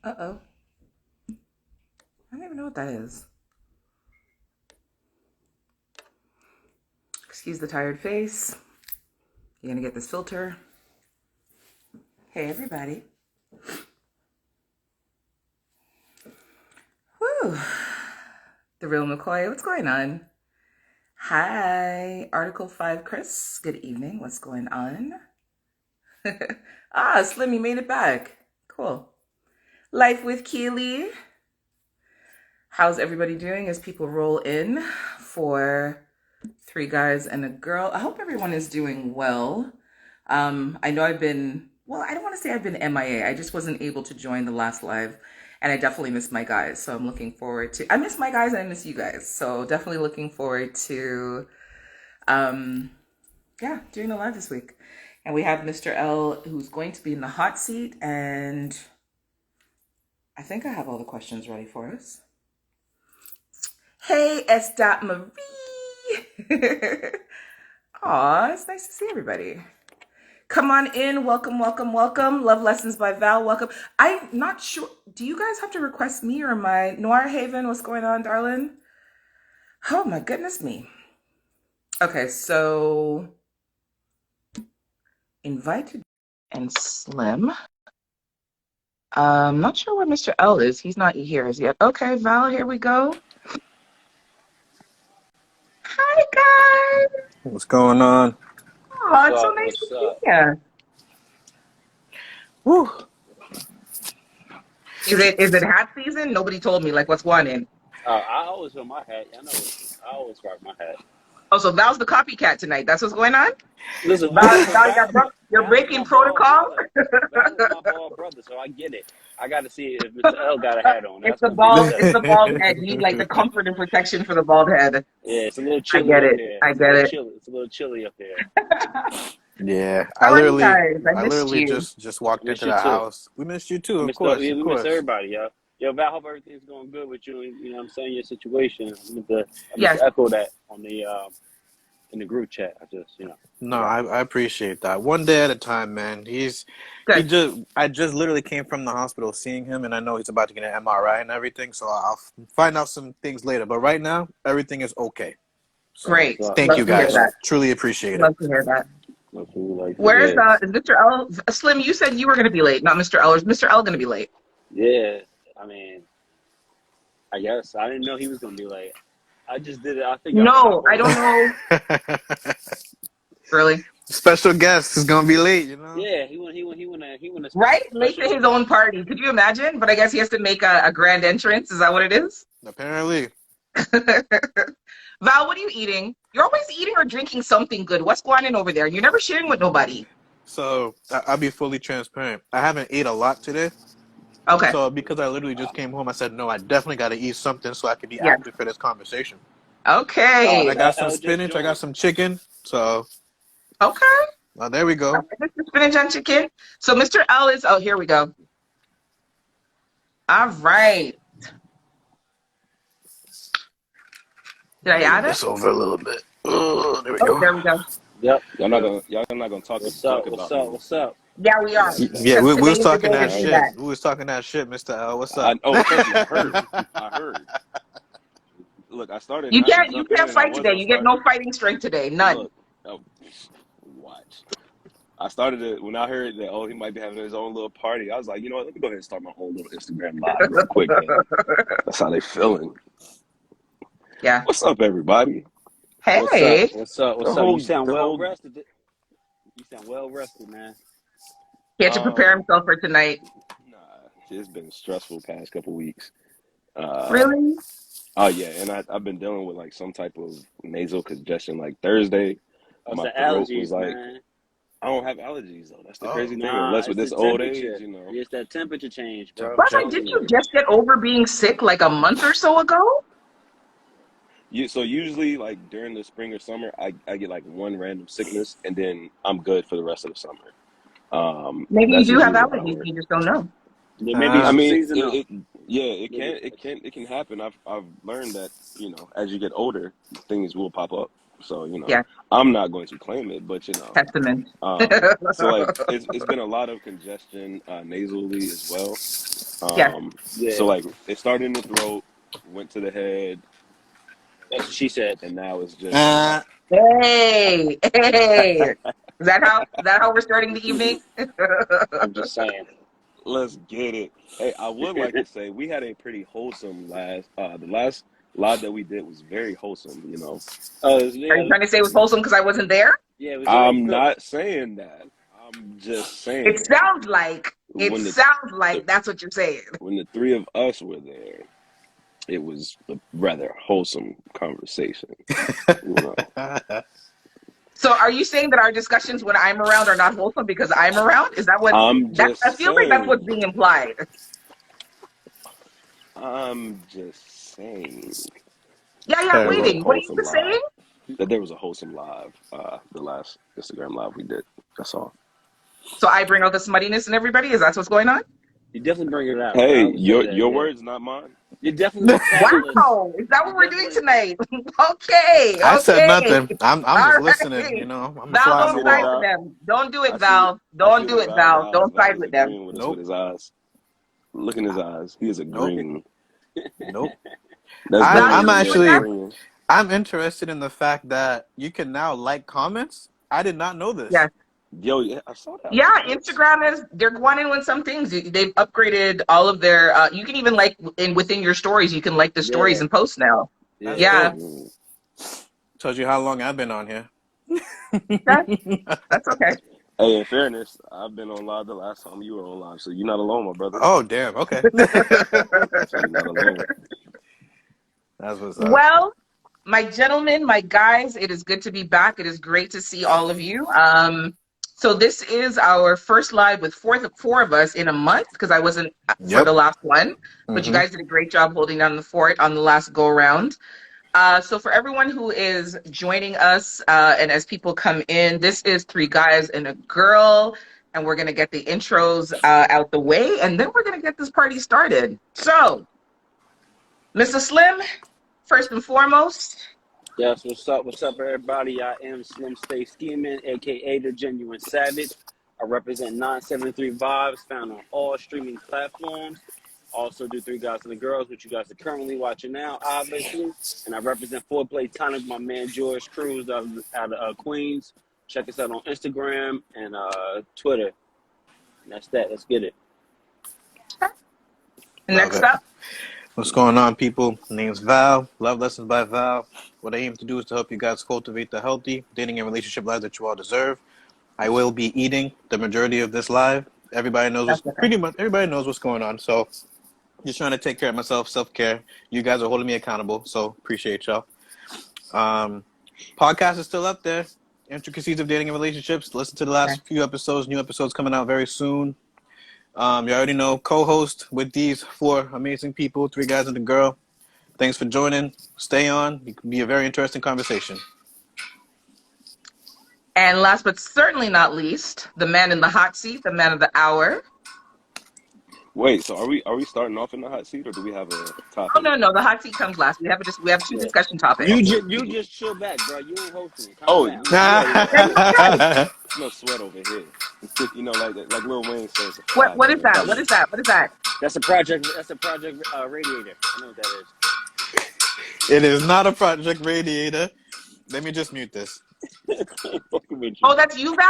Uh-oh. I don't even know what that is. Excuse the tired face. You're gonna get this filter. Hey, everybody. Whew. The real McCoy, what's going on? Hi, Article 5 Chris. Good evening. What's going on? Slim, you made it back. Cool. Life with Keely. How's everybody doing as people roll in for Three Guys and a Girl? I hope everyone is doing well. I know I've been, well, I don't want to say I've been MIA. I just wasn't able to join the last live, and I definitely missed my guys. So I'm looking forward to, I miss my guys and I miss you guys. So definitely looking forward to, doing the live this week. And we have Mr. L who's going to be in the hot seat, and I think I have all the questions ready for us. Hey, S. Marie. Aw, it's nice to see everybody. Come on in. Welcome, welcome, welcome. Love Lessons by Val. Welcome. I'm not sure. Do you guys have to request me or my Noir Haven? What's going on, darling? Oh, my goodness me. Okay, so invited and Slim. I'm not sure where Mr. L is. He's not here as yet. Okay, Val, here we go. Hi, guys. What's going on? Oh, it's so nice to see you. Woo. Is it hat season? Nobody told me, like, what's going on? I always wear my hat. I know. I always rock my hat. Oh, so Val's the copycat tonight. That's what's going on? Listen, Val, you're breaking protocol? Val's my bald brother, so I get it. I got to see if Mr. L got a hat on. It's the bald head. You need, like, the comfort and protection for the bald head. Yeah, it's a little chilly I get up it. there. I get it. It's a little chilly up there. Yeah, How I are you literally, guys? I missed literally you. just walked Missed into you the too. house. We missed you too, of course. We Of miss course. everybody, yo. Yo, Val, hope everything's going good with you. You know what I'm saying? Your situation. I meant to Yes. echo that on the in the group chat. No, I appreciate that. One day at a time, man. Good. I just literally came from the hospital seeing him, and I know he's about to get an MRI and everything, so I'll find out some things later. But right now, everything is okay. So, Great. thank Love you to hear guys. that. Truly appreciate it. Love to hear that. Like, Where's is Mr. L? Slim, you said you were going to be late, not Mr. L. Or is Mr. L going to be late? Yeah, I mean, I guess I didn't know he was gonna be late. I just did it. I think. No, I don't know. Really? Special guest is gonna be late, you know. Yeah, he went. Right, late to his own party. Could you imagine? But I guess he has to make a grand entrance. Is that what it is? Apparently. Val, what are you eating? You're always eating or drinking something good. What's going on over there? You're never sharing with nobody. So I'll be fully transparent. I haven't ate a lot today. Okay. So because I literally just came home, I said, no, I definitely got to eat something so I can be active for this conversation. Okay. I got some spinach. I got some chicken. So. Okay. Well, there we go. Okay, spinach and chicken. So Mr. L is, oh, here we go. All right. Did I add it? This over a little bit. Oh, there we go. There we go. Yep. Y'all not gonna talk about What's up? Yeah, we are. Yeah, we was talking that shit. We was talking that shit, Mr. L. What's up? I heard. Look, I started. You can't fight today. You get no fighting strength today. None. Look, watch. I started it when I heard that. He might be having his own little party. I was like, you know what? Let me go ahead and start my own little Instagram live real quick. Man. That's how they feeling. Yeah. What's up, everybody? Hey. What's up? You sound well rested. You sound well rested, man. He had to prepare himself for tonight. Nah, it's been stressful past couple weeks. Really? Oh yeah, and I've been dealing with like some type of nasal congestion. Like Thursday, my throat was like, man. I don't have allergies though. That's the crazy thing. Unless with this old age, you know. It's that temperature change, bro. But didn't you just get over being sick like a month or so ago? So usually, like during the spring or summer, I get like one random sickness, and then I'm good for the rest of the summer. Maybe you do have allergies, you just don't know. Yeah, maybe I mean, it can happen. I've learned that as you get older, things will pop up. So, Yeah. I'm not going to claim it, but Testament. so like it's been a lot of congestion nasally as well. Yeah. So like it started in the throat, went to the head, That's what she said. and now it's just Hey, hey. Is that how we're starting the evening? I'm just saying. let's get it. Hey, I would like to say we had a pretty wholesome the last live that we did was very wholesome, Oh, Are you trying to say it was wholesome because I wasn't there? yeah, it was very I'm good. not saying that. I'm just It saying sounds like when that's what you're saying. when the three of us were there, it was a rather wholesome conversation. So are you saying that our discussions when I'm around are not wholesome because I'm around? Is that what I'm that I just feel like that's what's saying. being implied. I'm just saying Yeah, that I'm there was a waiting. What are you wholesome saying? live. That there was a wholesome live. The last Instagram live we did. That's all. So I bring out the smuttiness in everybody? Is that what's going on? You definitely bring it out, bro. Hey, I would say that, your yeah. words, not mine. You're definitely the catalyst. Wow. Is that what You're we're doing definitely tonight? Okay, I said okay. nothing. I'm All just listening. right. I'm a Val, fly on the don't See that, side wall. with Val? them. Don't do it, I see. Val. I Don't see do that it, Val. Val's eyes. Don't Val side is with them. agreeing with us with Nope. his eyes. Look in his eyes. He is Nope. agreeing. Nope. That's I'm Val, Damien you I'm right agree with there that? actually agreeing. I'm interested in the fact that you can now like comments. I did not know this. Yes. Yo, yeah, I saw that Yeah, once. Instagram they're going in with some things. They've upgraded all of their you can even like within your stories, you can like the stories yeah, and posts now. That's yeah. Yeah. dope. Mm. Tells you how long I've been on here. That, that's okay. Hey, in fairness, I've been on live the last time you were on live, so you're not alone, my brother. Oh damn. Okay. So you're not alone. That's what's up. Well, my gentlemen, my guys, it is good to be back. It is great to see all of you. So this is our first live with four of us in a month because I wasn't for the Yep. last one, but you Mm-hmm. guys did a great job holding down the fort on the last go around. So for everyone who is joining us, and as people come in, this is Three Guys and a Girl, and we're gonna get the intros out the way, and then we're gonna get this party started. So, Mr. Slim, first and foremost. Yes, what's up, everybody? I am Slim Stay Scheming, aka the Genuine Savage. I represent 973 Vibes, found on all streaming platforms. Also do Three Guys and the Girls, which you guys are currently watching now, obviously. And I represent Foreplay Tonic, my man George Cruz out of Queens. Check us out on Instagram and Twitter. And that's that. Let's get it. Love Next it. up, What's going on, people? Name's Val. Love Lessons by Val. What I aim to do is to help you guys cultivate the healthy dating and relationship lives that you all deserve. I will be eating the majority of this live. that's okay. Pretty much everybody knows what's going on. So just trying to take care of myself, self-care. You guys are holding me accountable, so appreciate y'all. Podcast is still up there. Intricacies of dating and relationships. Listen to the Okay. last few episodes. New episodes coming out very soon. You already know, co-host with these four amazing people, Three Guys and a Girl. Thanks for joining. Stay on. It can be a very interesting conversation. And last but certainly not least, the man in the hot seat, the man of the hour. Wait, so are we starting off in the hot seat, or do we have a Oh topic? no, the hot seat comes last. We have two Yeah. discussion topics. You just chill back, bro. You ain't hosting it. Calm Oh, down. you already know. That's okay. It's no sweat over here. Like Lil Wayne says, the What flies what is ain't that? What coming. is that? What is that? That's a project. That's a project radiator. I know what that is. It is not a project radiator. Let me just mute this. Fucking with you. Oh, that's you, Val?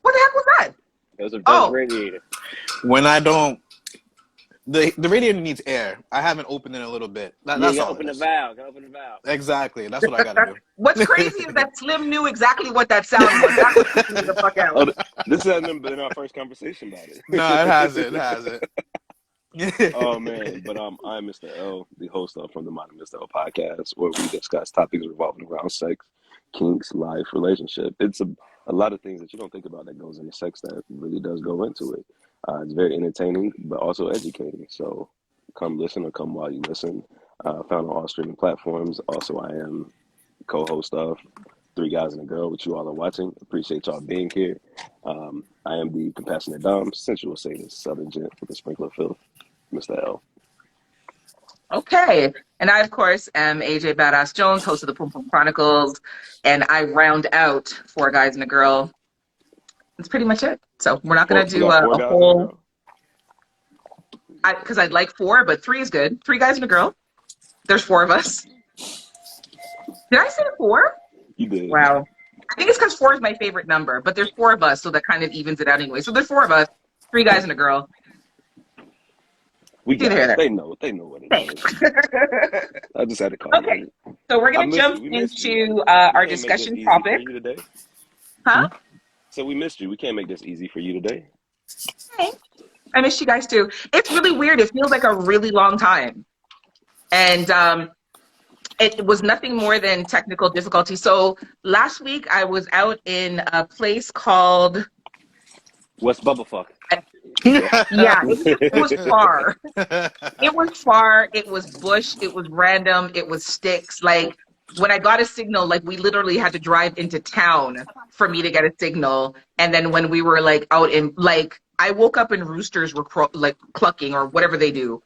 What the heck was that? That's a Oh, radiator. When I don't, the radiator needs air. I haven't opened it in a little bit. Yeah, you That's gotta all it open the is. valve. Gotta open the valve. Exactly. That's what I got to what's do. crazy is that Slim knew exactly what that sound was. That was freaking me the fuck out. Oh, this hasn't been our first conversation about No, it hasn't. It it. hasn't. Oh man, but I'm Mr. L, the host of From the Mind of Mr. L podcast, where we discuss topics revolving around sex, kinks, life, relationship. It's a lot of things that you don't think about that goes into sex that really does go into it. It's very entertaining, but also educating. So come listen or come while you listen. Found on all streaming platforms. Also, I am co-host of Three Guys and a Girl, which you all are watching. Appreciate y'all being here. I am the compassionate Dom, sensual sadist, southern gent with a sprinkle of filth, Mr. L. Okay. And I, of course, am AJ Badass Jones, host of the Pum Pum Chronicles, and I round out four guys and a girl. That's pretty much it. So we're not Four, gonna we do got four a guys and a whole, girl. because I'd like four, but three is good. Three guys and a girl. There's four of us. Did I say four? You did. Wow. I think it's because four is my favorite number, but there's four of us, so that kind of evens it out anyway. So there's four of us, three guys and a girl. We It's either here got or it. there. They know. They know what it is. I just had to call Okay, you. so we're I gonna missed you. jump We missed you. into We our can't make this discussion easy for topic. you today. Huh? So we missed you. We can't make this easy for you today. Hey, I missed you guys too. It's really weird. It feels like a really long time, and it was nothing more than technical difficulty. So last week I was out in a place called, What's Bubblefuck? yeah, it was far. It was far. It was bush. It was random. It was sticks. Like when I got a signal, like we literally had to drive into town for me to get a signal. And then when we were like out in, like I woke up and roosters were like clucking or whatever they do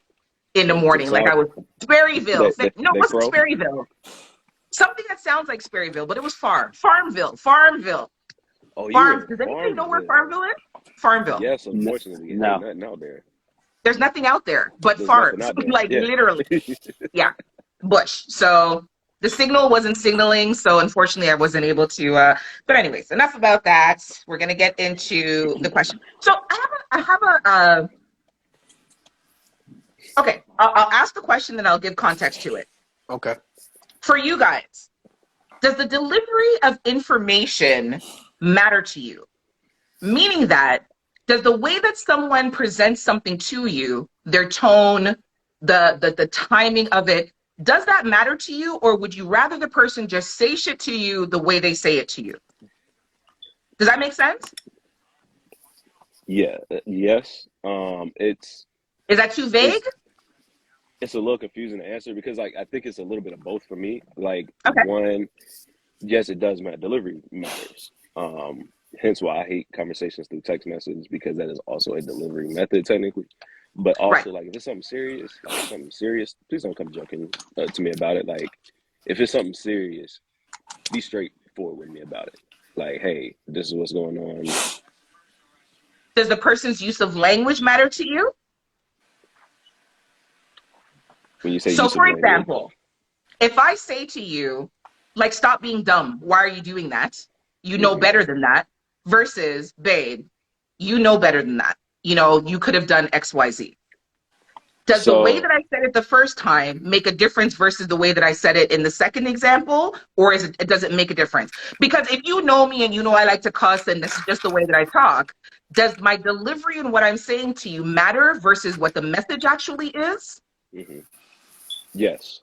in the Does it morning. Like sound I was Sperryville. No, it they wasn't crow? Sperryville. Something that sounds like Sperryville, but it was Farmville. Farmville. Oh, you Farm. in Does anybody know where Farmville? Farmville is? Farmville. Yes, unfortunately, it ain't No. nothing out there. There's nothing out there but There's nothing farms. out there. Like Yeah. literally. Yeah, bush. So the signal wasn't signaling, so unfortunately I wasn't able to. But anyways, enough about that. We're gonna get into the question. So I have a. Okay, I'll ask the question, then I'll give context to it. Okay. For you guys, does the delivery of information matter to you? Meaning that, does the way that someone presents something to you, their tone, the timing of it, does that matter to you, or would you rather the person just say shit to you the way they say it to you? Does that make sense? Yeah. Yes. Is that too vague? It's it's a little confusing to answer because like I think it's a little bit of both for me. Like Okay, one, yes, it does matter. Delivery matters. Hence why I hate conversations through text messages because that is also a delivery method technically. But right. also, like if it's something serious, please don't come joking to me about it. Like if it's something serious, be straightforward with me about it. Like, hey, this is what's going on. Does the person's use of language matter to you? When you say So, use of for language, example, if I say to you, like, stop being dumb, why are you doing that? You know hmm better than that, versus, babe, you know better than that. You know, you could have done XYZ. Does the way so that I said it the first time make a difference versus the way that I said it in the second example, or does it make a difference? Because if you know me and you know I like to cuss and this is just the way that I talk, does my delivery and what I'm saying to you matter versus what the message actually is? hmm yes,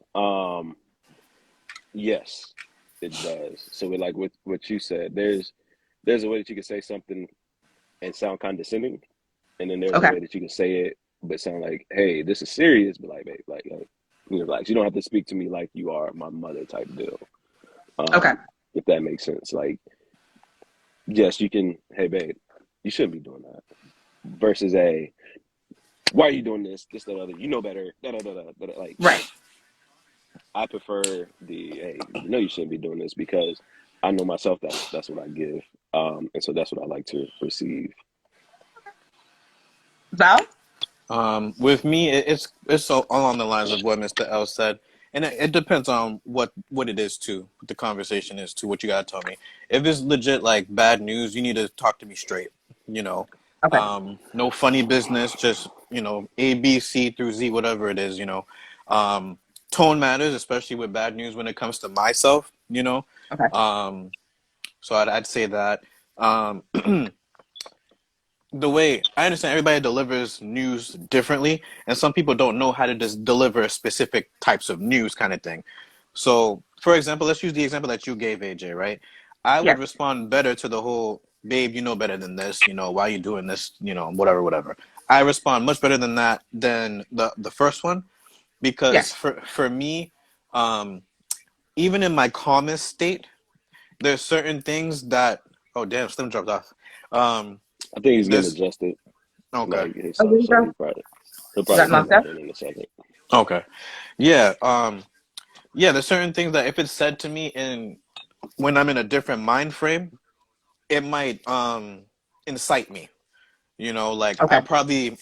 yes, it does. So, like with what you said, there's a way that you can say something and sound condescending, and then there's a Okay. way that you can say it but sound like, hey, this is serious, but like, babe, you know, like you don't have to speak to me like you are my mother type deal. Okay. If that makes sense. Like, yes, you can, hey, babe, you shouldn't be doing that. Versus a, why are you doing this? This, that, other. You know better. Da, da, da, da, da, da. Like, Right. I prefer the, hey, you know you shouldn't be doing this because I know myself. That's what I give, and so that's what I like to receive. Val? With me, it's so along the lines of what Mr. L said, and it depends on what it is too, what the conversation is too, what you gotta tell me. If it's legit like bad news, you need to talk to me straight. You know, Okay. no funny business, just A, B, C through Z, whatever it is. Um, tone matters, especially with bad news when it comes to myself. Okay. So I'd say that. Um, the way I understand everybody delivers news differently, and some people don't know how to just deliver specific types of news kind of thing. So, for example, let's use the example that you gave, AJ, right? I would Yes. respond better to the whole, babe, you know better than this, why are you doing this, whatever, whatever. I respond much better than that than the first one because Yes. for me, um, even in my calmest state, there's certain things that, oh damn, Slim dropped off. Um, I think he's getting there's adjusted, okay. like Oh, there himself. you So go. he'll Is probably that come knocked back up? in a second. Okay. Yeah. Yeah. There's certain things that if it's said to me in when I'm in a different mind frame, it might incite me. You know, like Okay.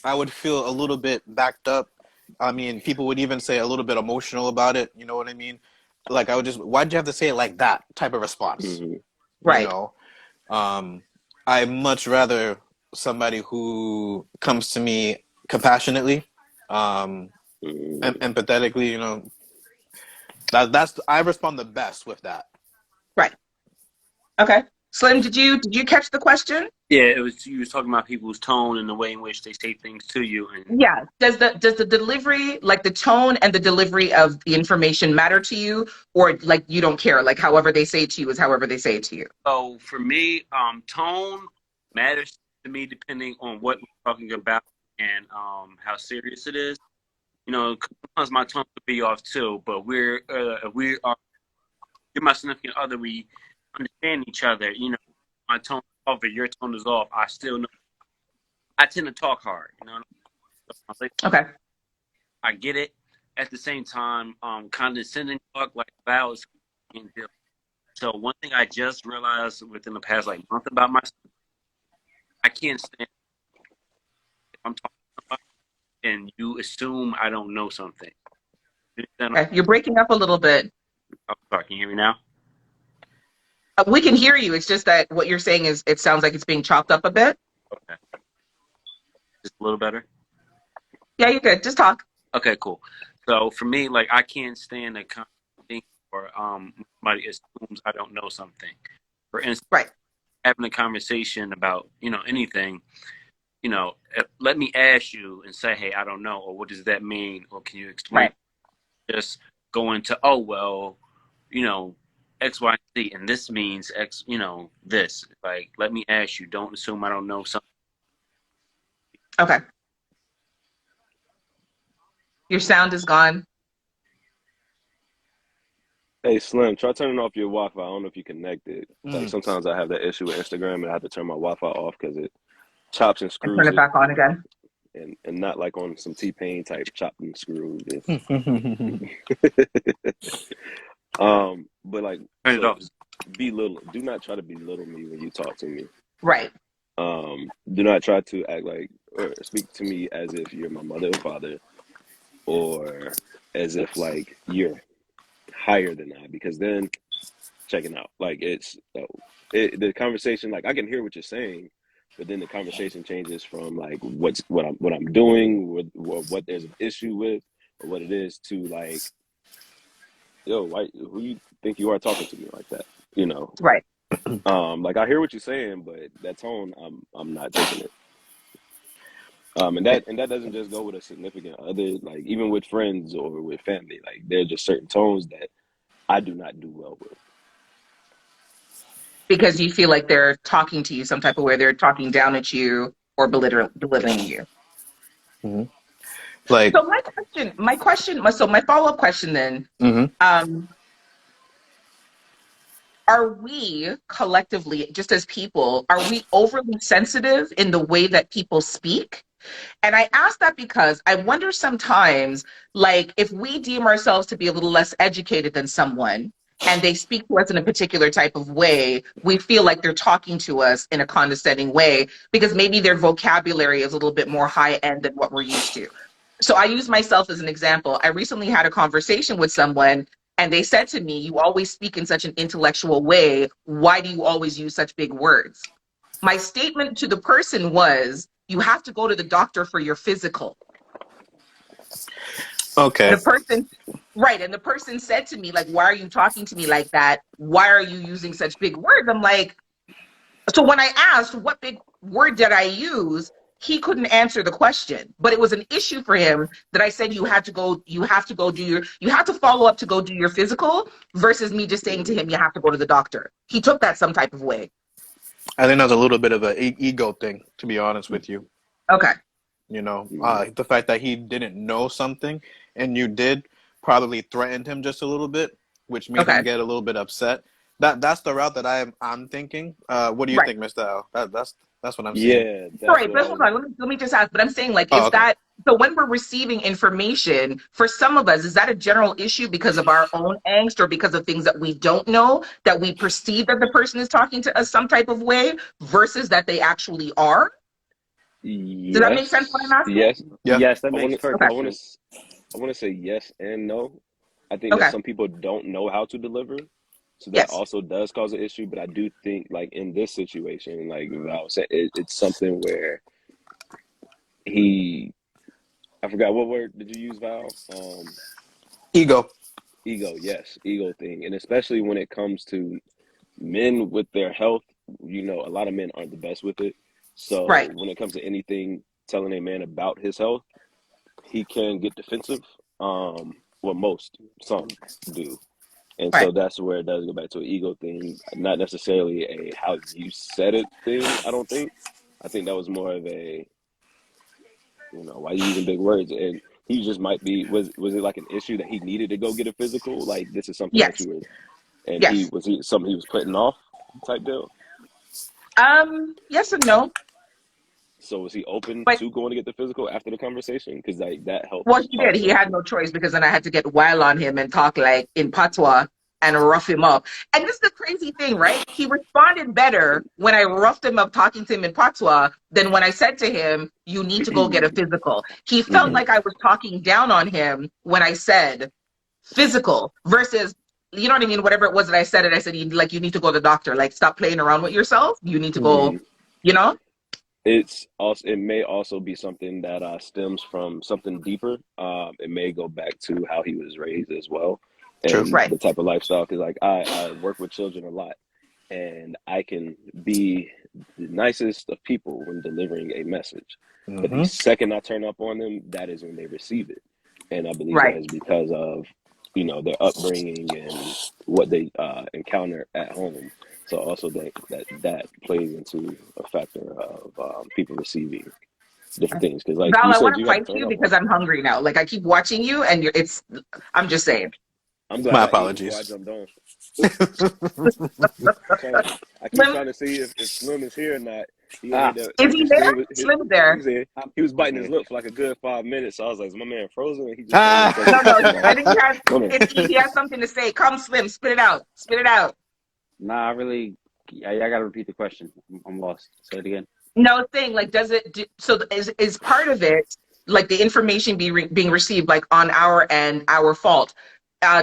I would feel a little bit backed up. I mean, people would even say a little bit emotional about it. You know what I mean? Like I would just, why'd you have to say it like that type of response? Mm-hmm. You Right. know, I much rather somebody who comes to me compassionately, um, Mm-hmm. empathetically. You know, I respond the best with that. Right. Okay. Slim, did you catch the question? Yeah, it was you was talking about people's tone and the way in which they say things to you, and Yeah. Does the delivery, like the tone and the delivery of the information matter to you, or like you don't care? Like however they say it to you is however they say it to you. so for me, tone matters to me depending on what we're talking about and how serious it is. You know, sometimes my tone could be off too, but if we are you're my significant other, we understand each other. You know, my tone is off, or your tone is off. I still know. I tend to talk hard. You know, Okay. I get it. At the same time, condescending talk like vows. So one thing I just realized within the past like month about myself, I can't stand if I'm talking to somebody and you assume I don't know something. Okay. You're breaking up a little bit. Oh, sorry, can you hear me now? We can hear you. It's just that what you're saying is it sounds like it's being chopped up a bit. Okay, just a little better. Yeah, you're good. Just talk. Okay, cool. So for me, like I can't stand a thing or somebody assumes I don't know something. For instance, Right. having a conversation about anything, let me ask you and say, hey, I don't know, or what does that mean, or can you explain? Right. Just go into, oh well, you know, X, Y, Z, and this means X, this. Like, let me ask you. Don't assume I don't know something. Okay. Your sound is gone. Hey, Slim, try turning off your Wi-Fi. I don't know if you connected. Like Mm. sometimes I have that issue with Instagram and I have to turn my Wi-Fi off because it chops and And turn screws it it, back on again. and not like on some T-Pain type chopped and screwed. But like Turn it so, off. belittle. Do not try to belittle me when you talk to me. Right. Do not try to act like or speak to me as if you're my mother or father, or as if like you're higher than I, because then checking out. Like the conversation. Like I can hear what you're saying, but then the conversation changes from like what I'm doing, what there's an issue with, or what it is to like, yo, who you think you are talking to me like that? You know, Right. like I hear what you're saying, but that tone, I'm not taking it. And that doesn't just go with a significant other, like even with friends or with family. Like there are just certain tones that I do not do well with. Because you feel like they're talking to you some type of way, they're talking down at you or belittling you. Mhm. Like, So so my follow-up question then, mhm. um, are we collectively, just as people, are we overly sensitive in the way that people speak? And I ask that because I wonder sometimes, like, if we deem ourselves to be a little less educated than someone and they speak to us in a particular type of way, we feel like they're talking to us in a condescending way because maybe their vocabulary is a little bit more high end than what we're used to. So I use myself as an example. I recently had a conversation with someone and they said to me, "You always speak in such an intellectual way. Why do you always use such big words?" My statement to the person was, you have to go to the doctor for your physical. Okay. The person, right. And the person said to me, like, why are you talking to me like that? Why are you using such big words? I'm like, so when I asked what big word did I use, he couldn't answer the question. But it was an issue for him that I said you have to follow up to go do your physical versus me just saying to him, you have to go to the doctor. He took that some type of way. I think that's a little bit of an ego thing, to be honest with you. Okay. You know, Mm-hmm. the fact that he didn't know something and you did probably threatened him just a little bit, which made him Okay. get a little bit upset. That's the route that I'm thinking. What do you Right. think, Mr. L? That's what I'm seeing. Yeah, that's Sorry, what I but hold was. on. Let me just ask. But I'm saying, like, Oh, is okay. So when we're receiving information, for some of us, is that a general issue because of our own angst or because of things that we don't know that we perceive that the person is talking to us some type of way versus that they actually are? Does that make sense what I'm Yes, asking? yes. Yeah. Yes, that I want makes to, Okay. perfect I want sense. to, I want to say yes and no. I think that Okay. some people don't know how to deliver, so that Yes. also does cause an issue. But I do think, like in this situation, like Val said, it's something where he, I forgot what word did you use, Val? Ego. Ego. Yes, ego thing, and especially when it comes to men with their health, a lot of men aren't the best with it. Right. So when it comes to anything telling a man about his health, he can get defensive. Well, some do. And Right. so that's where it does go back to an ego thing, not necessarily a how you said it thing, I don't think. I think that was more of a, why you using big words? And he just might be, was it like an issue that he needed to go get a physical? Like this is something that Yes. you were, and Yes. he something he was putting off type deal? Yes and no. So was he open But to going to get the physical after the conversation? Because like that well, helps he did. He also had too. no choice because then I had to get wild on him and talk like in patois and rough him up. And this is the crazy thing, right? He responded better when I roughed him up talking to him in patois than when I said to him, "You need to go get a physical." He felt Hmm. like I was talking down on him when I said physical versus, you know what I mean? Whatever it was that I said, and I said, like, you need to go to the doctor. Like, stop playing around with yourself. You need to go, Hmm. you know? It may also be something that stems from something deeper. It may go back to how he was raised as well, True. and Right. the type of lifestyle. Because like I work with children a lot, and I can be the nicest of people when delivering a message, but the Mm-hmm. second I turn up on them, that is when they receive it, and I believe that Right. is because of their upbringing and what they encounter at home. So I also think that plays into a factor of people receiving different things. Because like Val, you I want said, to you got to fight turn you up on because them. I'm hungry now. Like, I keep watching you and I'm just saying. I'm glad My I ate before I apologies. jumped on. I keep Slim, trying to see if Slim is here or not. He ain't Ah, hit is he there? Slim's there. he said I'm, he was I'm biting his here. lip for like a good 5 minutes. So I was like, "Is my man frozen?" And he just came in and said No, some Ah. no. shit. So I think my man. he has something to say. Come, Slim, spit it out. Spit it out. Nah, I really, I got to repeat the question. I'm lost. Say it again. No thing. Like, so is part of it, like the information being received, like on our end, our fault,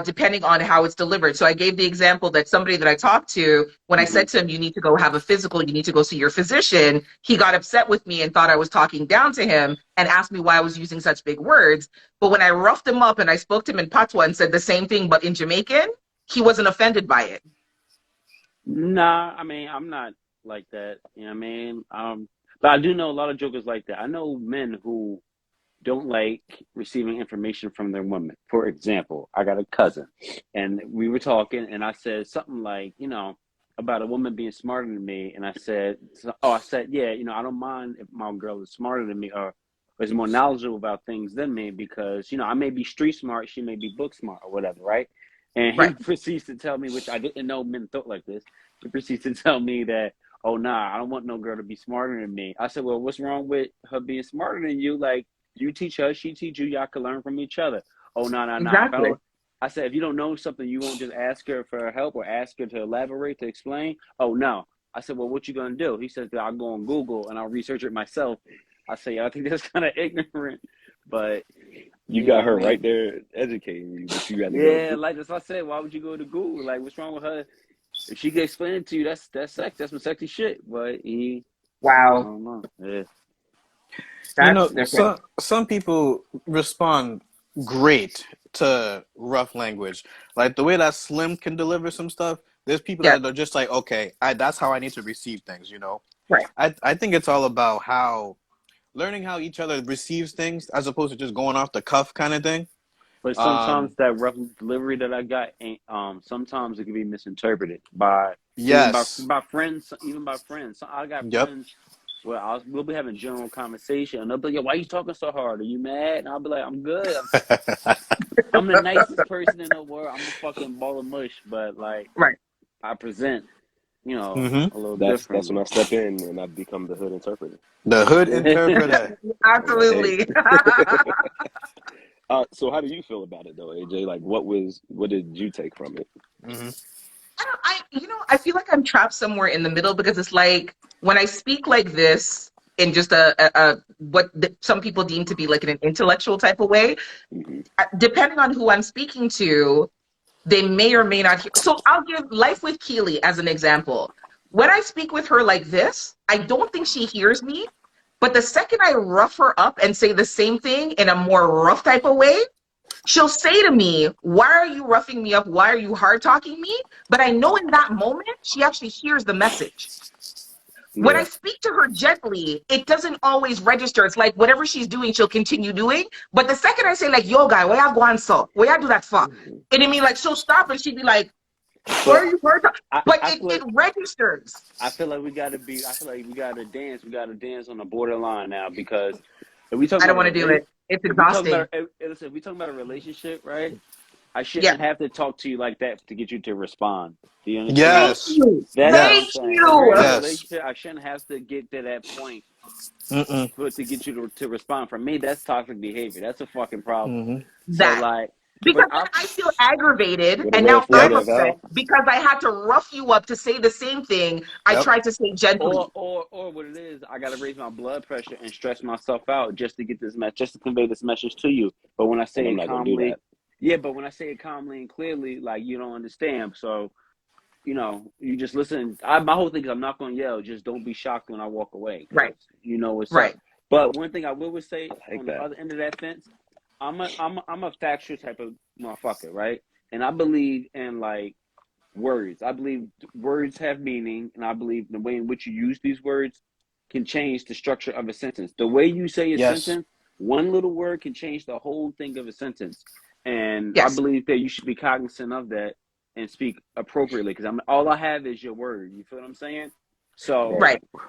depending on how it's delivered. So I gave the example that somebody that I talked to, when I Hmm. said to him, you need to go have a physical, you need to go see your physician, he got upset with me and thought I was talking down to him and asked me why I was using such big words. But when I roughed him up and I spoke to him in Patois and said the same thing, but in Jamaican, he wasn't offended by it. Nah, I mean, I'm not like that. You know what I mean? But I do know a lot of jokers like that. I know men who don't like receiving information from their women. For example, I got a cousin and we were talking and I said something like, about a woman being smarter than me. And I said, yeah, I don't mind if my girl is smarter than me or is more knowledgeable about things than me because, I may be street smart, she may be book smart or whatever, right? And he Right. proceeds to tell me, which I didn't know men thought like this. He proceeds to tell me that, oh, nah, I don't want no girl to be smarter than me. I said, well, what's wrong with her being smarter than you? Like, you teach her, she teach you. Y'all can learn from each other. Oh, no, no, no. Exactly. I said, if you don't know something, you won't just ask her for help or ask her to elaborate, to explain. Oh, no. I said, well, what you gonna do? He said, I'll go on Google and I'll research it myself. I say, I think that's kind of ignorant, but You you know got what I her mean? right there educating you, but you got to go to Yeah, Google. like that's what I said. Why would you go to Google? Like, what's wrong with her? If she can explain it to you, that's sex. That's some sexy shit. But I Wow. don't know. Yeah. That's different. Some people respond great to rough language. Like the way that Slim can deliver some stuff, there's people Yeah. that are just like, okay, that's how I need to receive things. Right. I think it's all about how learning how each other receives things as opposed to just going off the cuff kind of thing. But sometimes Um, that rough delivery that I got ain't sometimes it can be misinterpreted by even by yes. by friends, even by friends. So I got Yep. friends where we'll be having general conversation and they'll be like, "Yo, why you talking so hard? Are you mad?" And I'll be like, "I'm good. I'm the nicest person in the world. I'm a fucking ball of mush, but like Right. I present." you know, Mm-hmm. a little That's when differently. I step in and I become the hood interpreter. The hood interpreter. I'm like, hey. Absolutely. So how do you feel about it though, AJ? Like, what did you take from it? Mm-hmm. I feel like I'm trapped somewhere in the middle because it's like when I speak like this in just some people deem to be like in an intellectual type of way, Hmm. depending on who I'm speaking to, they may or may not hear. So I'll give Life with Keely as an example. When I speak with her like this, I don't think she hears me. But the second I rough her up and say the same thing in a more rough type of way, she'll say to me, "Why are you roughing me up? Why are you hard talking me?" But I know in that moment, she actually hears the message. When I Yeah. speak to her gently, it doesn't always register. It's like whatever she's doing, she'll continue doing. But the second I say, like, yo, guy, where you going so? Where you do that for? Hmm. And I mean, like, she'll stop and she'd be like, why are But you hard talking? But I it, feel it like registers. I feel like we gotta be. I feel like we gotta dance. We gotta dance on the borderline now because if we talk I don't about want to do it. It's if we talk about exhausting. listen, if we talk about a relationship, right? I Yeah. shouldn't have to talk to you like that to get you to respond. Do you understand? Thank Yes. you. That's what I'm Thank Yes. saying. If we're in a you. Yes. relationship, I shouldn't have to get to that point Mm-mm. for to get you to respond. For me, that's toxic behavior. That's a fucking problem. Mm-hmm. So That. like, but Because then I feel aggravated What a and red now flag, I'm Yep. that upset Val. because I had to rough you up to say the same thing I Yep. tried to say gently. or what it is, I gotta raise my blood pressure and stress myself out just to get this message, just to convey this message to you. But when I And say I'm it not gonna do calmly, that. yeah, but when I say it calmly and clearly, like you don't understand. So you just listen. My whole thing is I'm not gonna yell. Just don't be shocked when I walk away because Right. you know what's Right. up. But one thing I will say I like on the that. other end of that fence, I'm a factual type of motherfucker, right? And I believe in like words. I believe words have meaning, and I believe the way in which you use these words can change the structure of a sentence. The way you say a Yes. sentence, one little word can change the whole thing of a sentence. And I Yes. believe that you should be cognizant of that and speak appropriately because all I have is your word. You feel what I'm saying? So, Right. Right.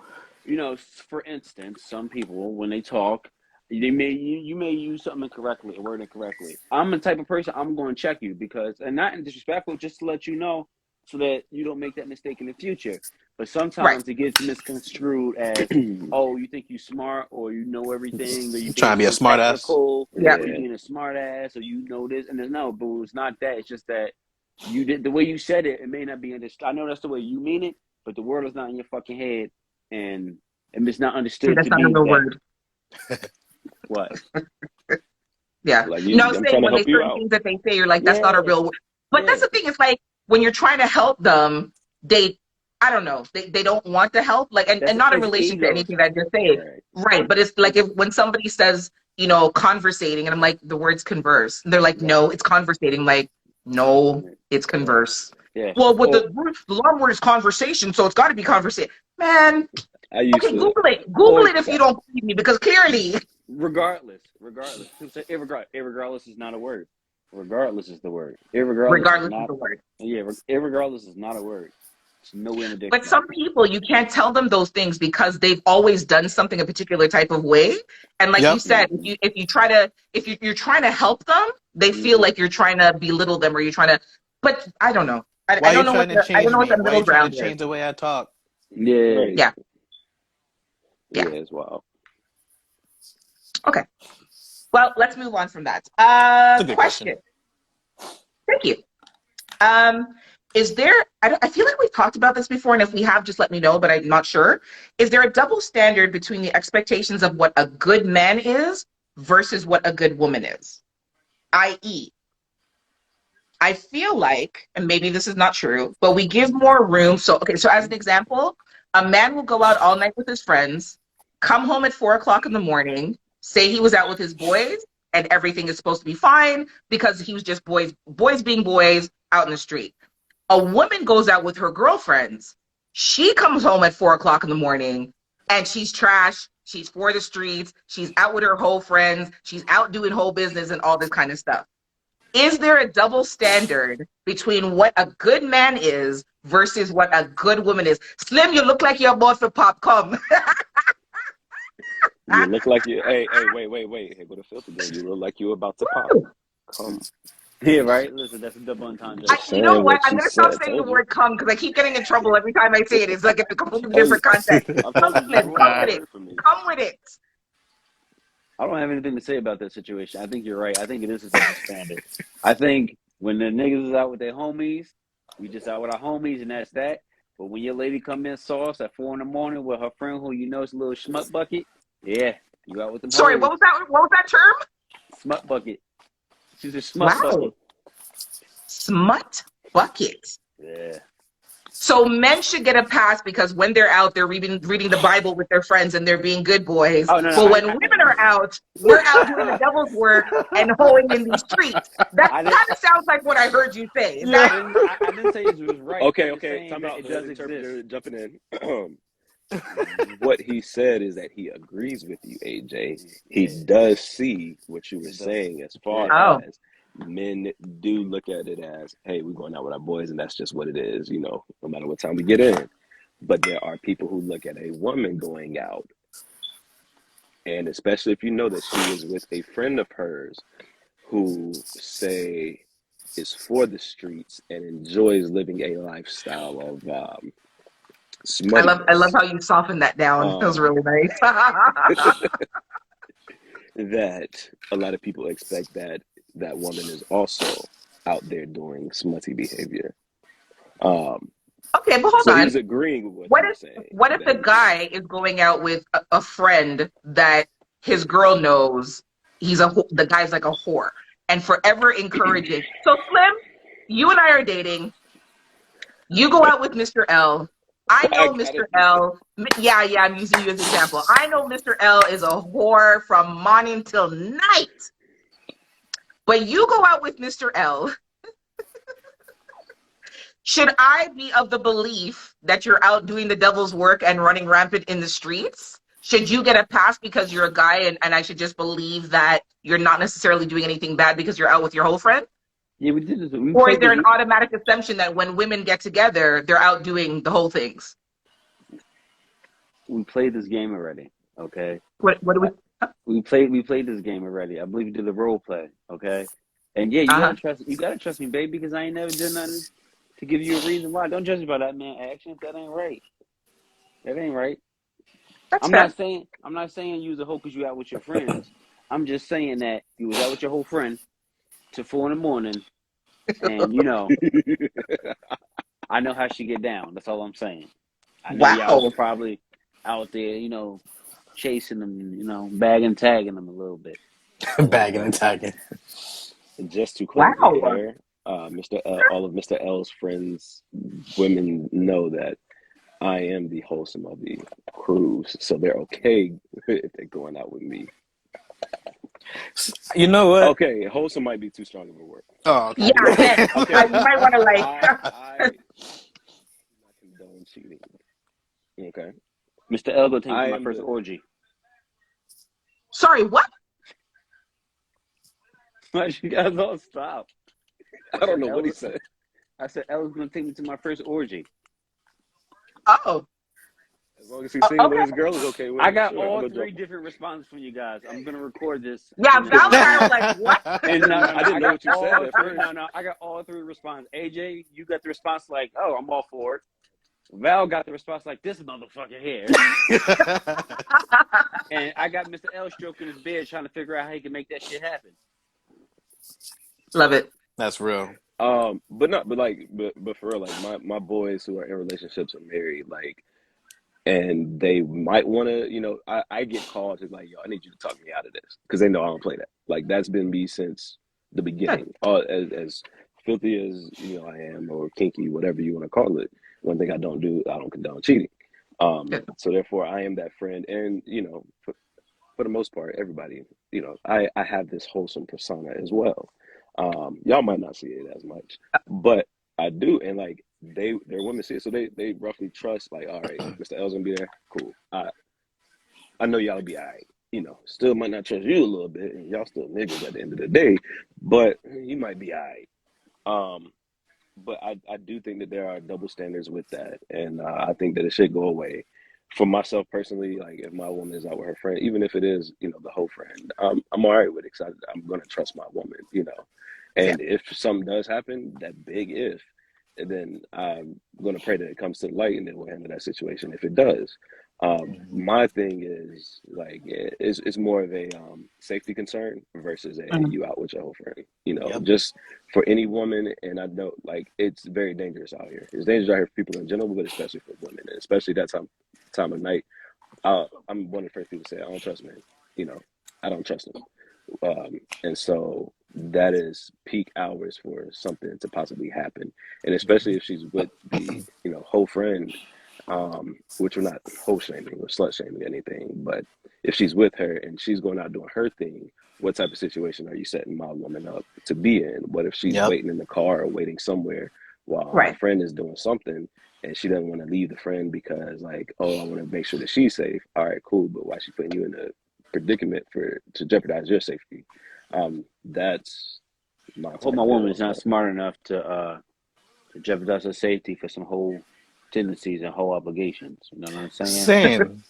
for instance, some people when they talk, you may use something incorrectly, a word incorrectly. I'm the type of person I'm going to check you because, and not in disrespectful, just to let you know so that you don't make that mistake in the future. But Right. sometimes it gets misconstrued as, oh, you think you smart or you know everything or you Trying to being be a so smart ass. technical Yeah. or you Yeah. being a smart ass or you know this and there's no, but it's not that. It's just that you did the way you said it. It may not be understood. I know that's the way you mean it, but the word is not in your fucking head, and it's not See, understood that's to not a be real that. word. What? Yeah. Like No, I was I'm saying trying to when help there's you certain out. things that they say, you're like, that's not a Yeah, real word. But that's yeah. the thing. It's like when you're trying to help them, I don't know, they don't want to help. Like, and That's not in it's relation to ego anything that I talking. just say. Right. Right. But it's like if when somebody says, conversating, and I'm like, the words converse. And they're like, Right. no, it's conversating. I'm like, no, Right. it's Yeah. converse. Yeah. Well, with Or the long word is conversation, so it's got to be conversation. Man, I used okay, to. Google it. Google or it if you Sorry. don't believe me, because clearly, regardless. People say irregardless is not a word. Regardless is the word. Irregardless is regardless of not. the word. Yeah. Irregardless is not a word. It's nowhere in the But some dictionary. people, you can't tell them those things because they've always done something a particular type of way. And like you Yep. said, Mm-hmm. if you're trying to help them, they feel Mm-hmm. like you're trying to belittle them or you're trying to. But I don't know. I, Why I are you don't know trying what to the I don't change know what me? the Why are you middle trying to ground is. change the way I talk? Yeah. Right. Yeah, Yeah, yeah. it's wild. Okay. Well, let's move on from that. It's a good question. Question. Thank you. Um, is there? I feel like we've talked about this before, and if we have, just let me know. But I'm not sure. Is there a double standard between the expectations of what a good man is versus what a good woman is? I.e., I feel like, and maybe this is not true, but we give more room. So, okay, so as an example, a man will go out all night with his friends, come home at 4 o'clock in the morning, say he was out with his boys, and everything is supposed to be fine because he was just boys being boys out in the street. A woman goes out with her girlfriends. She comes home at 4 o'clock in the morning and she's trash. She's for the streets. She's out with her whole friends. She's out doing whole business and all this kind of stuff. Is there a double standard between what a good man is versus what a good woman is? Slim, you look like you're about to pop. Come. You look like you. Hey, wait. Hey, with a filter girl, you look like you about to pop. Come. Yeah, right. Listen, that's a double entendre. Just You know saying what? what I'm she gonna stop said. saying the Told you. word "cum" because I keep getting in trouble every time I say it. It's like in a completely Told you. different context. I've Come told you with it. before. Come You with never it. heard from me. Come with it. I don't have anything to say about that situation. I think you're right. I think it is a double standard. I think when the niggas is out with their homies, we just out with our homies, and that's that. But when your lady come in sauce at 4 in the morning with her friend who you know is a little schmuck bucket, yeah, you out with them Sorry, what hoes. was that? What was that term? Smut bucket. She's a smut Wow, bucket. smut bucket. Yeah. So men should get a pass because when they're out, they're reading the Bible with their friends and they're being good boys. Oh no, no, But when women are out, we're out doing the devil's work and hoeing in these streets. That I didn't. kind of sounds like what I heard you say. Is I that? didn't. I didn't say it was right. Okay, I'm just okay. saying Time that out. it The does exist. interpreter jumping in. What he said is that he agrees with you, AJ. He Yeah. does see what you were It does. saying as far Yeah. Oh, as men do look at it as, hey, we're going out with our boys, and that's just what it is, no matter what time we get in. But there are people who look at a woman going out, and especially if you know that she is with a friend of hers who say is for the streets and enjoys living a lifestyle of I love smuttiness. how you softened that down. That was Um, really nice. that a lot of people expect that that woman is also out there doing smutty behavior. Um, Okay, but hold so he on. was agreeing with what What you were if saying. what if That the he was doing. guy is going out with a friend that his girl knows the guy's like a whore and forever encouraging. So Slim, you and I are dating. You go out with Mr. L. I I know gotta Mr. do this. L. Yeah, yeah, I'm using you as an example. I know Mr. L is a whore from morning till night. But you go out with Mr. L. Should I be of the belief that you're out doing the devil's work and running rampant in the streets? Should you get a pass because you're a guy and I should just believe that you're not necessarily doing anything bad because you're out with your whole friend? Yeah, we did this. We Or is played there this. an automatic assumption that when women get together, they're out doing the whole things? We played this game already. Okay. What do we? We played this game already. I believe we did the role play. Okay. And yeah, you Uh huh. gotta trust. You gotta trust me, baby, because I ain't never done nothing to give you a reason why. Don't judge me by that man action. That ain't right. That ain't right. That's I'm fair. not saying. I'm not saying you was a hoe because you out with your friends. I'm just saying that you was out with your whole friend to 4 in the morning, and I know how she get down. That's all I'm saying. I know y'all was Wow. probably out there, chasing them, bagging, tagging them a little bit. Bagging and tagging. And just to clarify Wow. here, all of Mr. L's friends, women know that I am the wholesome of the cruise, so they're okay if they're going out with me. You know what? Okay, wholesome might be too strong of a word. Oh, Yeah, okay. man. Okay, You might want to like. I do not condone cheating. Okay, Mr. L go take me to I my am first the. orgy. Sorry, what? Like, you guys all stop. I I don't said know what he L. said. I said L is gonna take me to my first orgy. Oh, As long as he's single and okay. his girl is okay with I it, got sure, I'll all go three jump. different responses from you guys. I'm gonna record this, Yeah, and Val and I were like, what? and no, no, I no. didn't I know got what you said all at three. first. No, no. I got all three responses. AJ, you got the response like, "Oh, I'm all for it." Val got the response like, "This motherfucker here," and I got Mr. L stroking his beard, trying to figure out how he can make that shit happen. Love it. That's real. But not, but for real, like my boys who are in relationships are married, like, and they might want to, I get calls and like, yo, I need you to talk me out of this because they know I don't play that. Like that's been me since the Good. beginning. As filthy as I am, or kinky, whatever you want to call it. One thing I don't do, I don't condone cheating. Good. So therefore, I am that friend, and for the most part, everybody, I have this wholesome persona as well. Y'all might not see it as much, but I do, and like their women see it, so they roughly trust. Like, all right, Mr. L's gonna be there, cool. I know y'all be all right. Still might not trust you a little bit, and y'all still niggas at the end of the day, but you might be all right. Um, but I do think that there are double standards with that, and I think that it should go away. For myself personally, like if my woman is out with her friend, even if it is the whole friend, I'm all right with it because I'm gonna trust my woman. And if something does happen, that big if, and then I'm going to pray that it comes to the light, and then we'll handle that situation if it does. My thing is like it's more of a safety concern versus a Mhm. you out with your whole friend. You know, Yep. just for any woman, and I know like it's very dangerous out here. It's dangerous out here for people in general, but especially for women, and especially that time of night. I'm one of the first people to say I don't trust men. You know, I don't trust them. And so that is peak hours for something to possibly happen. And especially if she's with the, whole friend, which we're not whole shaming or slut shaming or anything, but if she's with her and she's going out doing her thing, what type of situation are you setting my woman up to be in? What if she's Yep. waiting in the car or waiting somewhere while my Right. friend is doing something and she doesn't want to leave the friend because like, oh, I want to make sure that she's safe. All right, cool. But why is she putting you in a predicament to jeopardize your safety? That's my I hope type my woman deal. is not smart enough to jeopardize her safety for some whole tendencies and whole obligations. You know what I'm saying?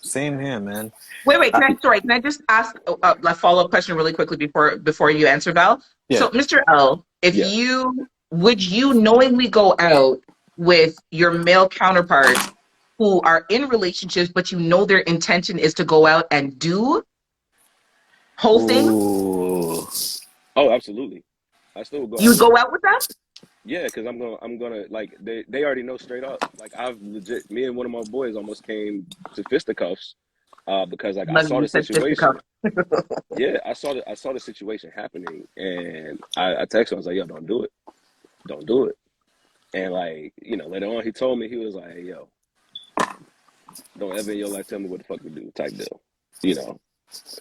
Same here, man. Wait. I, Can I just ask a follow-up question really quickly before you answer, Val? yeah. So, Mr. L, if Yeah. you would you knowingly go out with your male counterparts who are in relationships, but you know their intention is to go out and do whole things? Ooh. Oh, absolutely. I still would go You out would with go them. out with them? Yeah, because I'm gonna like they already know straight up. Like I've legit me and one of my boys almost came to fisticuffs because like I Love saw you the said fisticuff. situation. Yeah, I saw the situation happening and I texted him, I was like, yo, don't do it. Don't do it. And like, later on he told me he was like, hey, yo, don't ever in your life tell me what the fuck to do type deal. You know.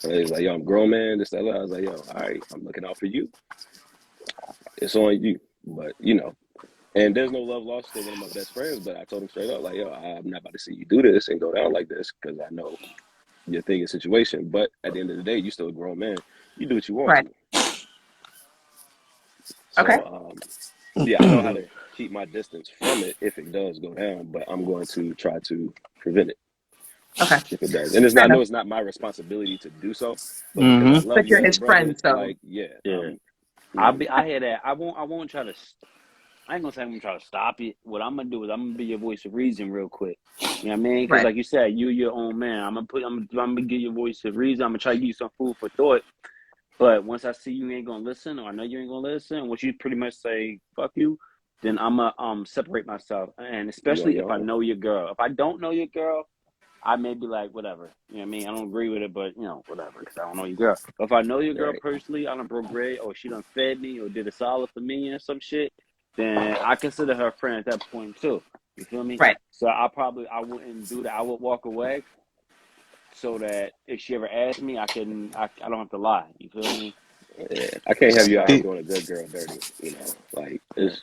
And he's like, yo, I'm a grown man, this, that, that. I was like, yo, all right, I'm looking out for you. It's on you. But and there's no love lost. Still one of my best friends, but I told him straight up, like, yo, I'm not about to see you do this and go down like this because I know your thing is situation. But at the end of the day, you still a grown man. You do what you want Right. to. Okay. So, yeah, I know how to keep my distance from it if it does go down, but I'm going to try to prevent it Okay. if it does. And Fair I know enough. it's not my responsibility to do so, but because I Mm-hmm. love But you you're as a his brother, friend, so like, yeah, Yeah. mhm. I hear that. I won't try to. I ain't gonna say I'm gonna try to stop it. What I'm gonna do is I'm gonna be your voice of reason real quick. You know what I mean? Because right. like you said, you're your own man. I'm gonna give you a voice of reason. I'm gonna try to give you some food for thought. But once I see you ain't gonna listen, or I know you ain't gonna listen, once you pretty much say fuck you, then I'm gonna separate myself. And You on especially if your I own. know your girl. If I don't know your girl, I may be like, whatever. You know what I mean? I don't agree with it, but whatever, because I don't know your girl. But if I know your girl Right. personally, I done broke bread, or she done fed me, or did a solid for me, or some shit, then I consider her a friend at that point too. You feel me? Right. So I wouldn't do that. I would walk away so that if she ever asks me, I don't have to lie. You feel me? Yeah. I can't have That's you out how. here doing a good girl dirty, Like Yeah. it's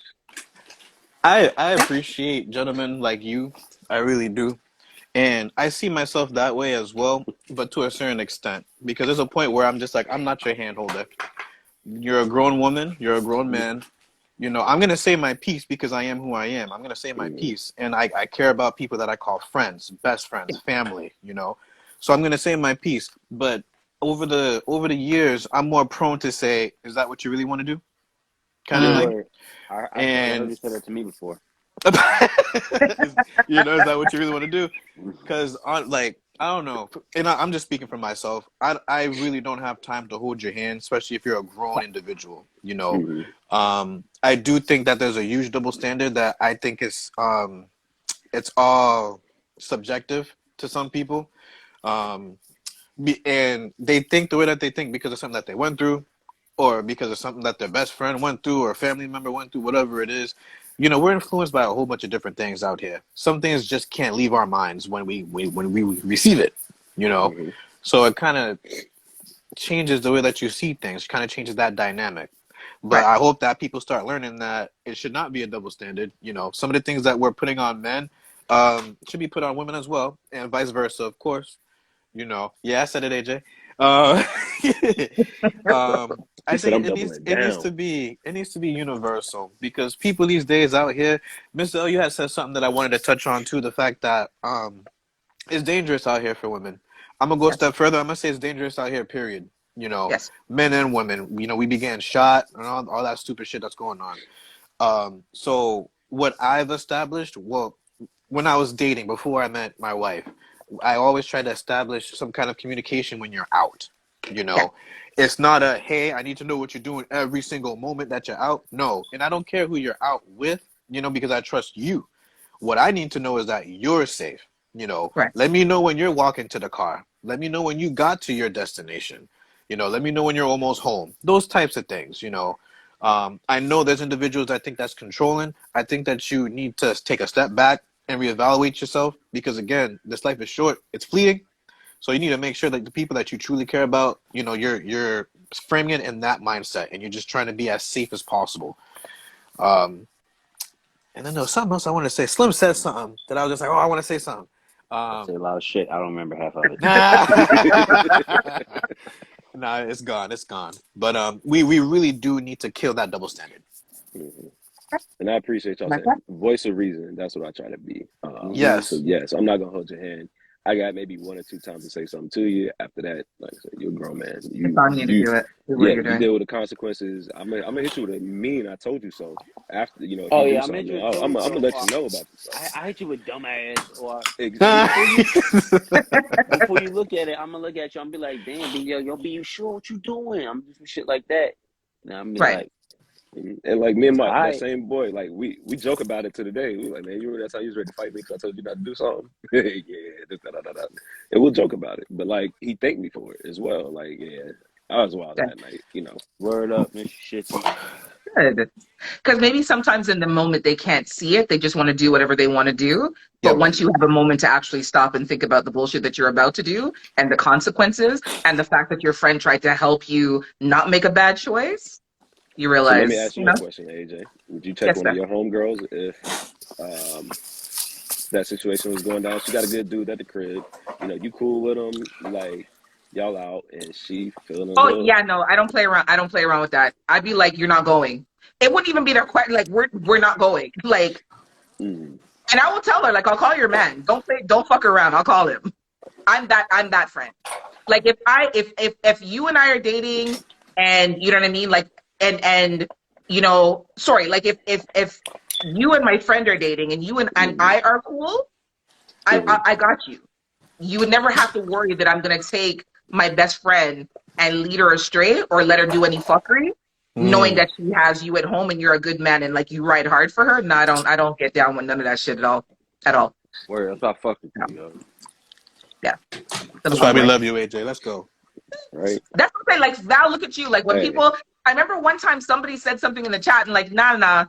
I appreciate gentlemen like you. I really do. And I see myself that way as well, but to a certain extent. Because there's a point where I'm just like, I'm not your handholder. You're a grown woman, you're a grown man. I'm gonna say my piece because I am who I am. I'm gonna say my mm, piece. And I care about people that I call friends, best friends, family. So I'm gonna say my piece. But over the years, I'm more prone to say, is that what you really want to do? Kind of Yeah, Mm. thing. word. I heard And you say that to me before. is that what you really want to do? Because on like I don't know, and I'm just speaking for myself. I really don't have time to hold your hand, especially if you're a grown individual. mm, I do think that there's a huge double standard that I think is it's all subjective to some people, um, and they think the way that they think because of something that they went through, or because of something that their best friend went through, or a family member went through, whatever it is. We're influenced by a whole bunch of different things out here. Some things just can't leave our minds when we receive it. You know, mm, so it kind of changes the way that you see things. Kind of changes that dynamic. But Right. I hope that people start learning that it should not be a double standard. Some of the things that we're putting on men should be put on women as well, and vice versa, of course. Yeah, I said it, AJ. Uh, He I said think I'm it doubling needs it it needs down. to be it needs to be universal because people these days out here, Mr. L, you had said something that I wanted to touch on too. The fact that it's dangerous out here for women. I'm gonna go a Yes. step further. I'm gonna say it's dangerous out here. Period. You know, Yes. men and women. You know, we be getting shot and all that stupid shit that's going on. So what I've established, well, when I was dating before I met my wife, I always try to establish some kind of communication when you're out. You Yeah. know, it's not a, hey, I need to know what you're doing every single moment that you're out. No, and I don't care who you're out with, you know, because I trust you. What I need to know is that you're safe. You know, Right. let me know when you're walking to the car. Let me know when you got to your destination. You know, let me know when you're almost home. Those types of things, you know. I know there's individuals that think that's controlling. I think that you need to take a step back and reevaluate yourself because, again, this life is short. It's fleeting. So you need to make sure that the people that you truly care about, you know, you're framing it in that mindset and you're just trying to be as safe as possible. Um, and then there was something else I wanted to say. Slim said something that I was just like, oh, I want to say something. I say a lot of shit. I don't remember half of it. Nah, nah, it's gone. It's gone. But we really do need to kill that double standard. Mhm. And I appreciate y'all Like saying that? voice of reason. That's what I try to be. Mm-hmm. So Yes. yes, I'm not gonna hold your hand. I got maybe one or two times to say something to you. After that, like I said, you're a grown man. It's on you to do it. Do what Yeah, you're you doing. deal with the consequences. I'm gonna hit you with a mean. I told you so. After if Oh you do yeah, I made something, you a I'm told you gonna so. let Or you know about yourself. I hit you with dumbass. Or Yeah. before you look at it, I'm gonna look at you. I'm be like, damn, B, you sure what you doing? I'm just some shit like that. And I'm be Right. like, And like me and all my that right. same boy, like we joke about it to the day. We like, man, you remember that time you was ready to fight me because I told you not to do something? Yeah, this, da, da, da, da. And we'll joke about it. But like he thanked me for it as well. Like, yeah, I was wild Good. that night. Word up, Mr. Shitty. Good. Because maybe sometimes in the moment they can't see it. They just want to do whatever they want to do. Yeah, But but once you have a moment to actually stop and think about the bullshit that you're about to do and the consequences and the fact that your friend tried to help you not make a bad choice, you So let me realize, ask you a question, AJ. Would you take yes, one of sir. your homegirls if um that situation was going down? She got a good dude at the crib. You cool with him, like y'all out, and she feeling a Oh little. yeah, no, I don't play around. I don't play around with that. I'd be like, you're not going. It wouldn't even be their question. Like, we're not going. Like, Mm, and I will tell her, like, I'll call your man. Don't fuck around. I'll call him. I'm that friend. Like if you and I are dating and you know what I mean, like and sorry, like if you and my friend are dating and you and mm, I are cool, I, mm, I I got you. You would never have to worry that I'm gonna take my best friend and lead her astray or let her do any fuckery, knowing mm. that she has you at home and you're a good man and like you ride hard for her. No, I don't get down with none of that shit at all. At all. Word, that's why I fucked with No. you, yo. Yeah. The That's why long we way. love you, AJ. Let's go. right? That's what I'm saying. Like Val, look at you. Like when Hey. people, I remember one time somebody said something in the chat and like, nah,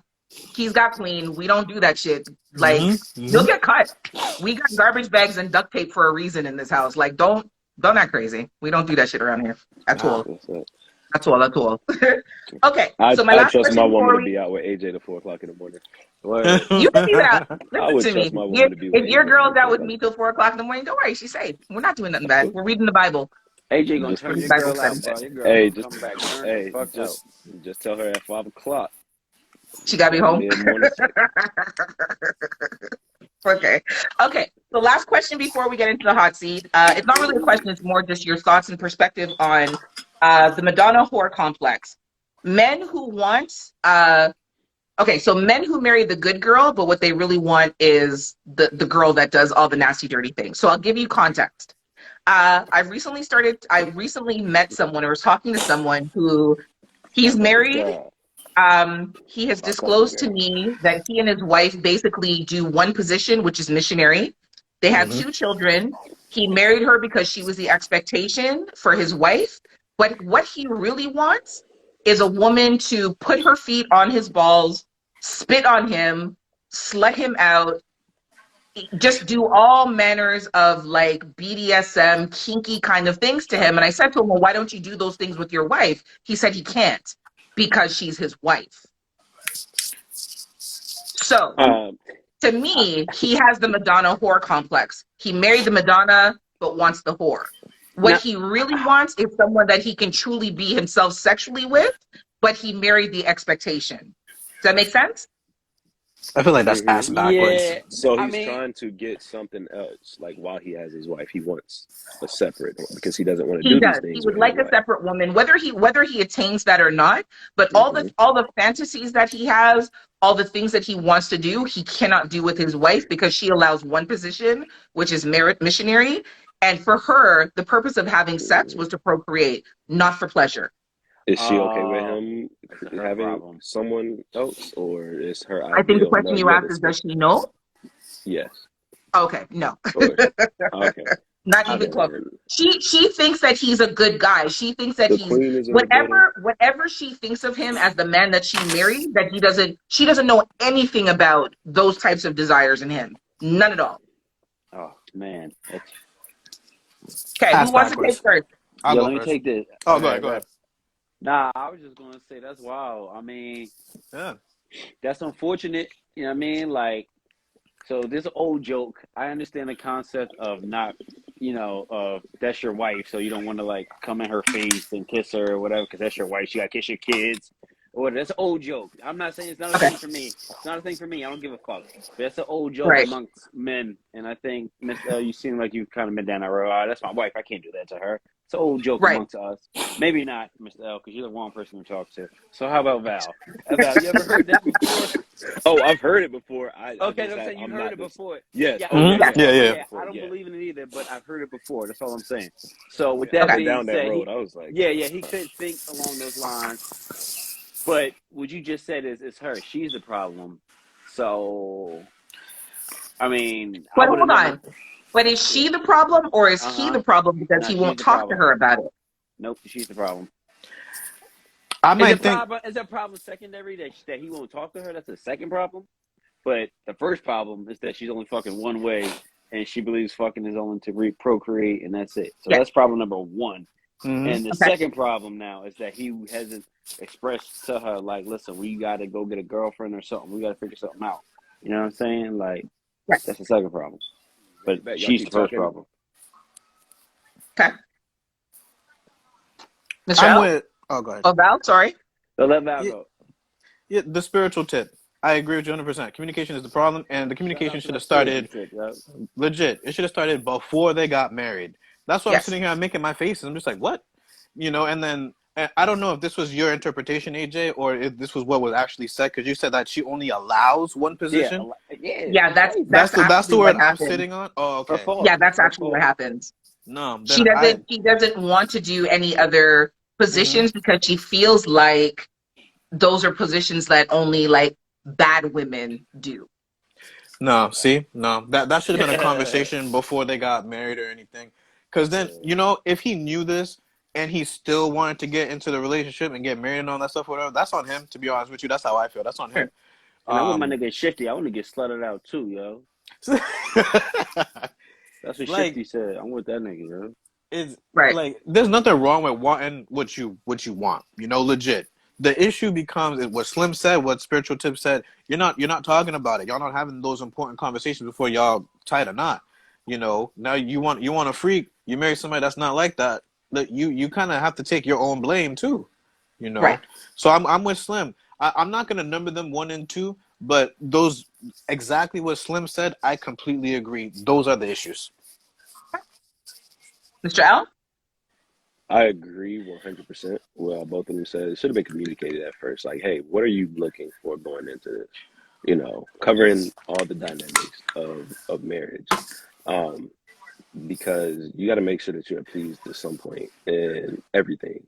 he's got clean. We don't do that shit. Like Mm-hmm. you'll Mm-hmm. get cut. We got garbage bags and duct tape for a reason in this house. Like don't act crazy. We don't do that shit around here at Nah. all. That's it. At all. At all. Okay. I So my I last trust my question woman before to we, be out with AJ at 4 o'clock in the morning. Word. you can leave it out. I Listen would to trust me. my woman to be with If your AJ girl's at out four with o'clock. me till 4 o'clock in the morning, don't worry. She's safe. We're not doing nothing bad. Cool. We're reading the Bible. AJ gonna Just turn Reading your Bible girl study. out, bro. Your girl hey, gonna just come back turned the hey, fuck out. just tell her at 5 o'clock. She gotta be Call home. me in the morning. Okay. Okay. The last question before we get into the hot seat. It's not really a question, it's more just your thoughts and perspective on the Madonna whore complex. Men who want okay, so men who marry the good girl, but what they really want is the girl that does all the nasty, dirty things. So I'll give you context. I recently met someone or was talking to someone who My he's nigga married. God. He has My cousin disclosed to girl. me that he and his wife basically do one position, which is missionary. They have Mm-hmm. 2 children. He married her because she was the expectation for his wife. But what he really wants is a woman to put her feet on his balls, spit on him, slut him out, just do all manners of like BDSM, kinky kind of things to him. And I said to him, well, why don't you do those things with your wife? He said he can't because she's his wife. So Um, to I, me, he has the Madonna whore complex. He married the Madonna, but wants the whore. What Now, he really wants is someone that he can truly be himself sexually with, but he married the expectation. Does that make sense? I feel like that's ass backwards. Yeah, So I he's mean, trying to get something else. Like while he has his wife, he wants a separate because he doesn't want to He do these does. He things would with his like a wife. separate woman, whether he attains that or not. But Hmm. all the fantasies that he has, all the things that he wants to do, he cannot do with his wife because she allows one position, which is merit missionary. And for her, the purpose of having sex was to procreate, not for pleasure. Is she okay with oh, him it's a her having problem. someone else, or is her I think the ideal? No, question you you have asked to is, stick. does she know? Yes, Okay, no. of course. Okay, Not even okay. close. Then She thinks that he's a good guy. She thinks that the he's queen is in the building. whatever she thinks of him as the man that she married, that she doesn't know anything about those types of desires in him. None at all. Oh man, that's Okay, who Ass wants to take backwards. first? I'll yo. go Let me first. take this. Oh, go Okay, ahead, go go. ahead. Nah, I was just gonna say that's wild. I mean, Yeah. that's unfortunate. You know what I mean? Like, so this old joke. I understand the concept of not, that's your wife, so you don't want to like come in her face and kiss her or whatever, because that's your wife. She got to kiss your kids. Or that's an old joke. I'm not saying it's not a Okay, thing for me. It's not a thing for me. I don't give a fuck. But that's an old joke right, amongst men, and I think Miss L, you seem like you've kind of been down that road. Oh, that's my wife. I can't do that to her. It's an old joke right. amongst us. Maybe not, Mr. L, because you're the wrong person to talk to. So how about Val? Val, you ever heard that before? Oh, I've heard it before. I Okay, just I'm have saying you I'm heard not it this. before. Yes. Yeah, Oh yeah, Hmm. Yes. yeah. Yeah, I've heard yeah. it yeah. I before. don't Yeah. believe in it either, but I've heard it before. That's all I'm saying. So Oh with yeah. I've that Okay. been being down that said, road. I was like, yeah, he couldn't think along those lines. But what you just said is her. She's the problem. So I mean, I But would have hold never. on. But is Yeah. she the problem, or is he Uh-huh. the problem because Nah, he she's won't the talk to problem. her about it? Nope, she's the problem. I Is might it think. problem? Is that problem secondary that he won't talk to her? That's the second problem. But the first problem is that she's only fucking one way, and she believes fucking is only to procreate, and that's it. So Yeah. that's problem number one. Hmm. And the Okay. second problem now is that he hasn't expressed to her like, listen, we got to go get a girlfriend or something. We got to figure something out. You know what I'm saying? Like Right. that's the second problem. But bet y'all she's the keep first talking. problem. Okay. Mr. I'm L? with. Oh, go ahead. Oh, Val, sorry. So let Val Yeah, go. yeah, the spiritual tip. I agree with you 100%. Communication is the problem, and the Shout communication out to should that have spiritual started tip, yo. legit. It should have started before they got married. That's why I'm Yes. sitting here, I'm making my faces. I'm just like, what? And then I don't know if this was your interpretation, AJ, or if this was what was actually said, because you said that she only allows one Yeah, position. yeah, Yeah, crazy. That's the actually word what I'm happened. sitting on. Oh, Her okay. fault. Yeah, that's Her actually what fault. happens. No, then She I. doesn't want to do any other Mhm. positions because she feels like those are positions that only like bad women do. No, see, no, that should have been a conversation before they got married or anything. Because then, if he knew this and he still wanted to get into the relationship and get married and all that stuff, whatever, that's on him. To be honest with you, that's how I feel. That's on him. And I want my Um, nigga Shifty. I want to get slutted out too, yo. That's what like Shifty said. I want that nigga, yo. it's Right. like there's nothing wrong with wanting what you want. Legit. The issue becomes is what Slim said, what Spiritual Tip said. You're not talking about it. Y'all not having those important conversations before y'all tied a knot. Now you want a freak. You marry somebody that's not like that. That you kind of have to take your own blame too. You Right. know. So I'm with Slim. I'm not gonna number them 1 and 2, but those exactly what Slim said. I completely agree. Those are the issues. Mr. L? I agree 100%. Well, both of them said it should have been communicated at first. Like, hey, what are you looking for going into this? Covering all the dynamics of marriage. Um, because you got to make sure that you're pleased at some point in everything,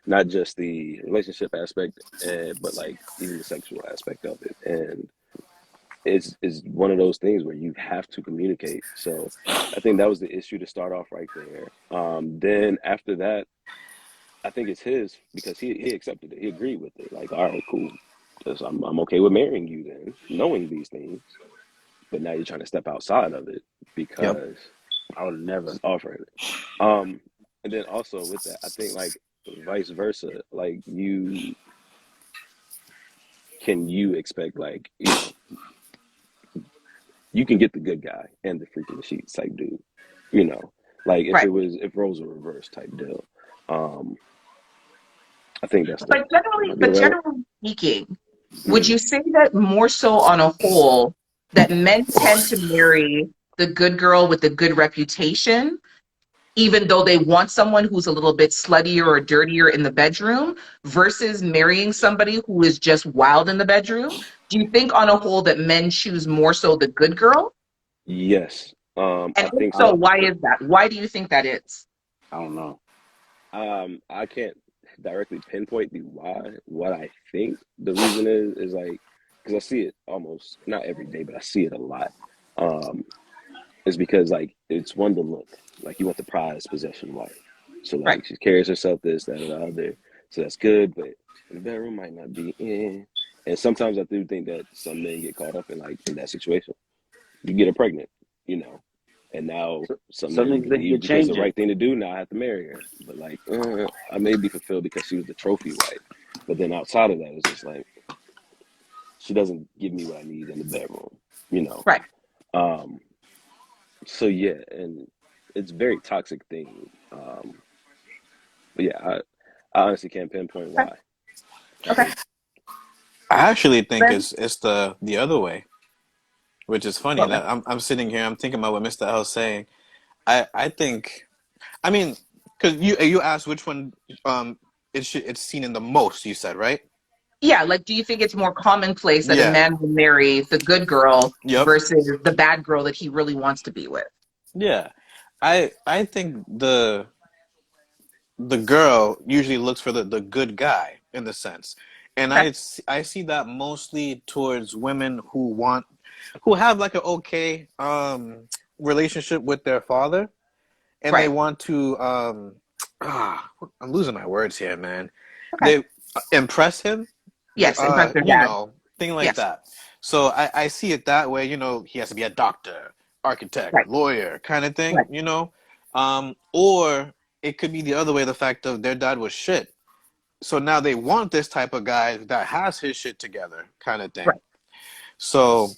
not just the relationship aspect, but like even the sexual aspect of it. And it's one of those things where you have to communicate. So I think that was the issue to start off right there. Then after that, I think it's his because he accepted it. He agreed with it. Like, all right, cool. Because I'm okay with marrying you then, knowing these things. But now you're trying to step outside of it Yep. because I would never. it's offering it. And then also with that, I think like vice versa, like you expect like, you can get the good guy and the freak in the sheets type dude, you know, like Right. if roles were reversed type deal. Um, I think that's But might be the but right. generally speaking, Would you say that more so on a whole, that men tend to marry the good girl with the good reputation, even though they want someone who's a little bit sluttier or dirtier in the bedroom, versus marrying somebody who is just wild in the bedroom? Do you think on a whole that men choose more so the good girl? Yes. And I if think so, so. why is that? Why do you think that is? I don't know. I can't directly pinpoint the why. What I think the reason is like because I see it almost not every day, but I see it a lot. Um, is because like it's one the look, like you want the prized possession wife. So Right. like she carries herself this, that, and the other. So that's good, but in the bedroom might not be in. And sometimes I do think that some men get caught up in like in that situation. You get her pregnant, you know, and now So, some some men niggas think you believe because the change it. right thing to do, now I have to marry her. But like, I may be fulfilled because she was the trophy wife. But then outside of that, it's just like she doesn't give me what I need in the bedroom, you know. Right. Um, so yeah, and it's a very toxic thing. But yeah, I honestly can't pinpoint Okay. why. I Okay. think I actually think Then it's the other way, which is funny what way? that I'm sitting here, I'm thinking about what Mr. L is saying. I think, I mean, because you asked which one it's seen in the most, you said, right? Yeah, like do you think it's more commonplace that a Yeah. man will marry the good girl Yep. versus the bad girl that he really wants to be with? Yeah. I think the girl usually looks for the good guy in the sense. And Okay. I see that mostly towards women who have like an okay relationship with their father, and they Right. want to I'm losing my words here, man. Okay. They impress him, Yes, impress their you dad. know, thing like Yes. that. So I see it that way, you know, he has to be a doctor, architect, Right. lawyer kind of thing, Right. you know. Or it could be the other way, the fact of their dad was shit. So now they want this type of guy that has his shit together, kind of thing. Right. So,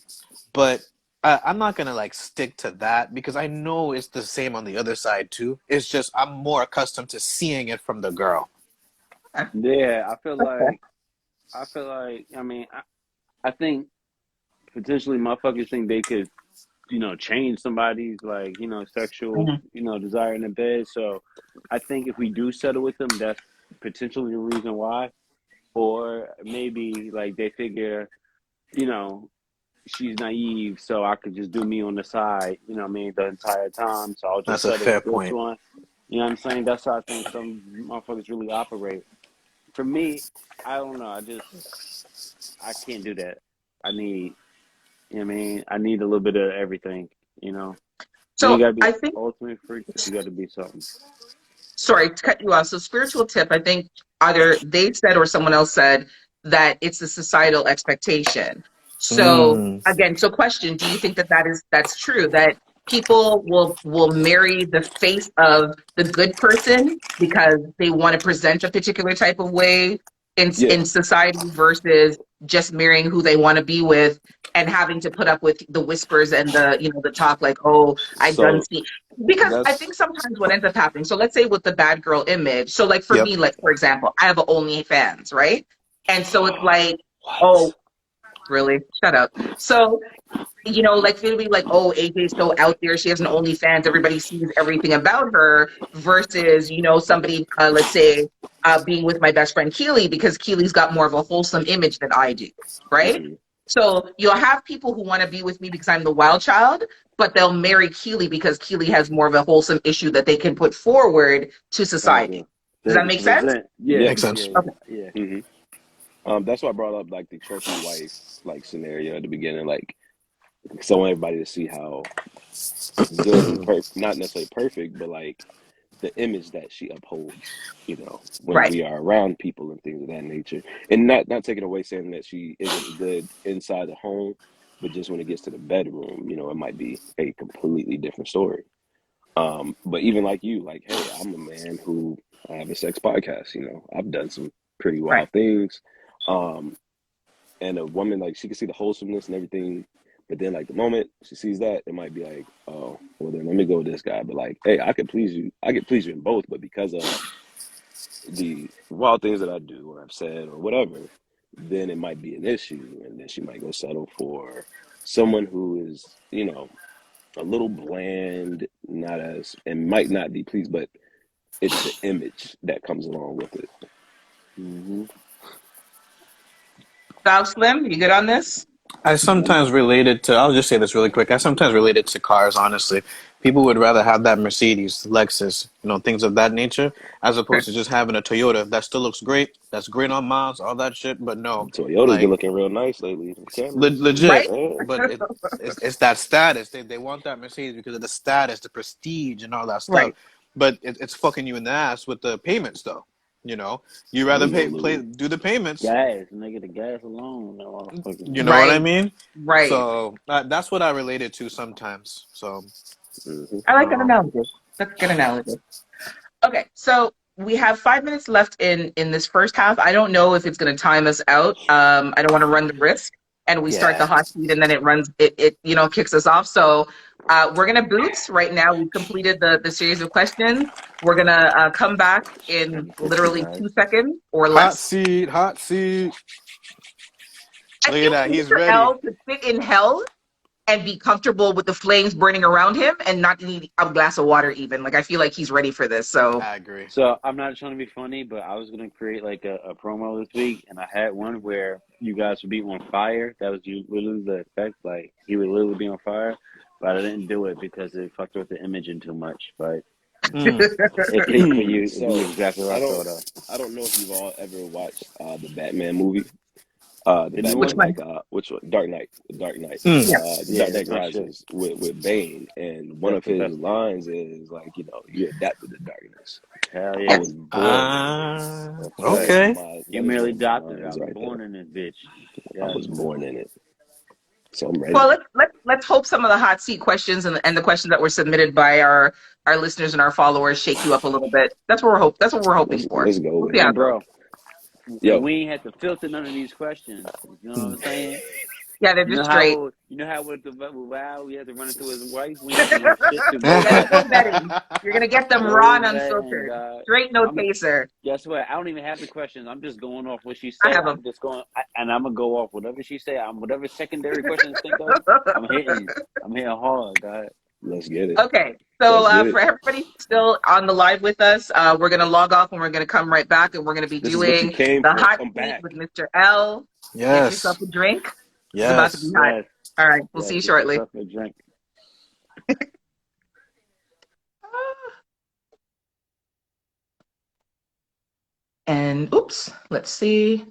but I'm not gonna like stick to that because I know it's the same on the other side too. It's just I'm more accustomed to seeing it from the girl. Okay. Yeah, Okay. I mean, I think potentially motherfuckers think they could, change somebody's like, sexual, Mhm. desire in the bed. So I think if we do settle with them, that's potentially the reason why. Or maybe like they figure, you know, she's naive, so I could just do me on the side, you know what I mean, the entire time. So I'll just That's a settle fair with this point. one. You know what I'm saying? That's how I think some motherfuckers really operate. For me, I don't know. I can't do that. I need, you know what I mean? I need a little bit of everything, you know? You ain't So got to be I an think, ultimate freak, but you got to be something. sorry to cut you off. So spiritual tip, I think either they said or someone else said that it's a societal expectation. So Mm, again, so question, do you think that that's true that people will marry the face of the good person because they want to present a particular type of way yeah. in society versus just marrying who they want to be with and having to put up with the whispers and the talk like, oh, I done So see, because I that's think sometimes what ends up happening, so let's say with the bad girl image, so like for yep. me, like for example, I have a OnlyFans, right? And so it's like, oh, what? really? Shut up. So, like it'll be like, oh, AJ's so out there, she has an OnlyFans, everybody sees everything about her, versus, somebody, let's say, being with my best friend Keely, because Keely's got more of a wholesome image than I do, right? Mhm. So you'll have people who want to be with me because I'm the wild child, but they'll marry Keely because Keely has more of a wholesome issue that they can put forward to Gotcha. society. Does that make To sense? present. Yeah, Makes Yes. yeah, sense. yeah, Okay. yeah. hmm that's why I brought up like the trophy wife like scenario at the beginning, like 'cause I want everybody to see how good and not necessarily perfect, but like the image that she upholds, when Right, we are around people and things of that nature. And not taking away saying that she isn't good inside the home, but just when it gets to the bedroom, it might be a completely different story. But even like you, like, hey, I'm a man who I have a sex podcast, I've done some pretty right, wild things. Um, and a woman like she can see the wholesomeness and everything, but then like the moment she sees that, it might be like, oh, well then let me go with this guy. But like, hey, I could please you in both, but because of the wild things that I do or I've said or whatever, then it might be an issue, and then she might go settle for someone who is, a little bland, not as, and might not be pleased, but it's the image that comes along with it. Mm-hmm. Val Slim, you good on this? I sometimes relate it to, I'll just say this really quick. I sometimes relate it to cars, honestly. People would rather have that Mercedes, Lexus, things of that nature, as opposed to just having a Toyota that still looks great, that's great on miles, all that shit. But no, Toyota's been like, looking real nice lately. The Camrys, Right? legit. yeah. But it's that status. They want that Mercedes because of the status, the prestige, and all that stuff. Right. But it's fucking you in the ass with the payments, though. You Some rather of them little do the payments. Gas, nigga, the gas alone, that motherfucker. You know what I Right. mean? Right. So that's what I relate it to sometimes. So hmm I like that um, analogy. That's a good analogy. Okay, so we have 5 minutes left in this first half. I don't know if it's going to time us out. I don't want to run the risk, and we start the yeah. hot seat, and then it kicks us off. So we're gonna boots right now. We've completed the series of questions. We're gonna come back in Kiss me, literally guys. 2 seconds or Hot less. seat, hot seat. I Look at think that. He's Mr. ready. L could sit in hell and be comfortable with the flames burning around him and not need a glass of water even. Like I feel like he's ready for this. So I agree. So I'm not trying to be funny, but I was gonna create like a promo this week, and I had one where you guys would be on fire. That was literally the effect. Like he would literally be on fire, but I didn't do it because it fucked with the imaging too much. But Mm. it paid for you. It So be exactly what I I don't, thought of. I don't know if you've all ever watched the Batman movie. The The new which Batman, one? one? like which one? Dark Knight. The Dark Knight. Mm. Yeah. The Yeah, Dark that's Knight my shit. Rises with Bane, and one That's of the his best one. lines is like, you adapt to the darkness. Hell I yeah, was born in it. that's right. That's Okay. You that is merely one of my adopted it. I lines was right there. born in this bitch. I Yes. was born in it, so I'm Well, ready. let's hope some of the hot seat questions and the questions that were submitted by our listeners and our followers shake you up a little bit. That's what we're hoping for. Let's go We'll with see it. how And it goes. bro, Yo, we ain't had to filter none of these questions. You know what I'm saying? Yeah, they're You know just straight. how with the with Wow we had to run it through his wife. We ain't doing shit through no Yeah, there's no vetting. vetting. You're gonna get them raw No and vetting, unfiltered. God. Straight, no I'm chaser. guess what? I don't even have the questions. I'm just going off what she I say. have them. And I'm gonna go off whatever she say. I'm whatever secondary questions think of. I'm hitting. I'm hitting hard, God. let's get it. Okay, so Let's get for it. everybody who's still on the live with us, we're gonna log off and we're gonna come right back and we're gonna be This is what you doing came the for. hot Come seat back. with Mr. L. Get yourself Yes. a drink. It's about to be Yes. hot. Yes, All right, we'll yes. see you Get shortly. yourself a drink. And oops, let's see.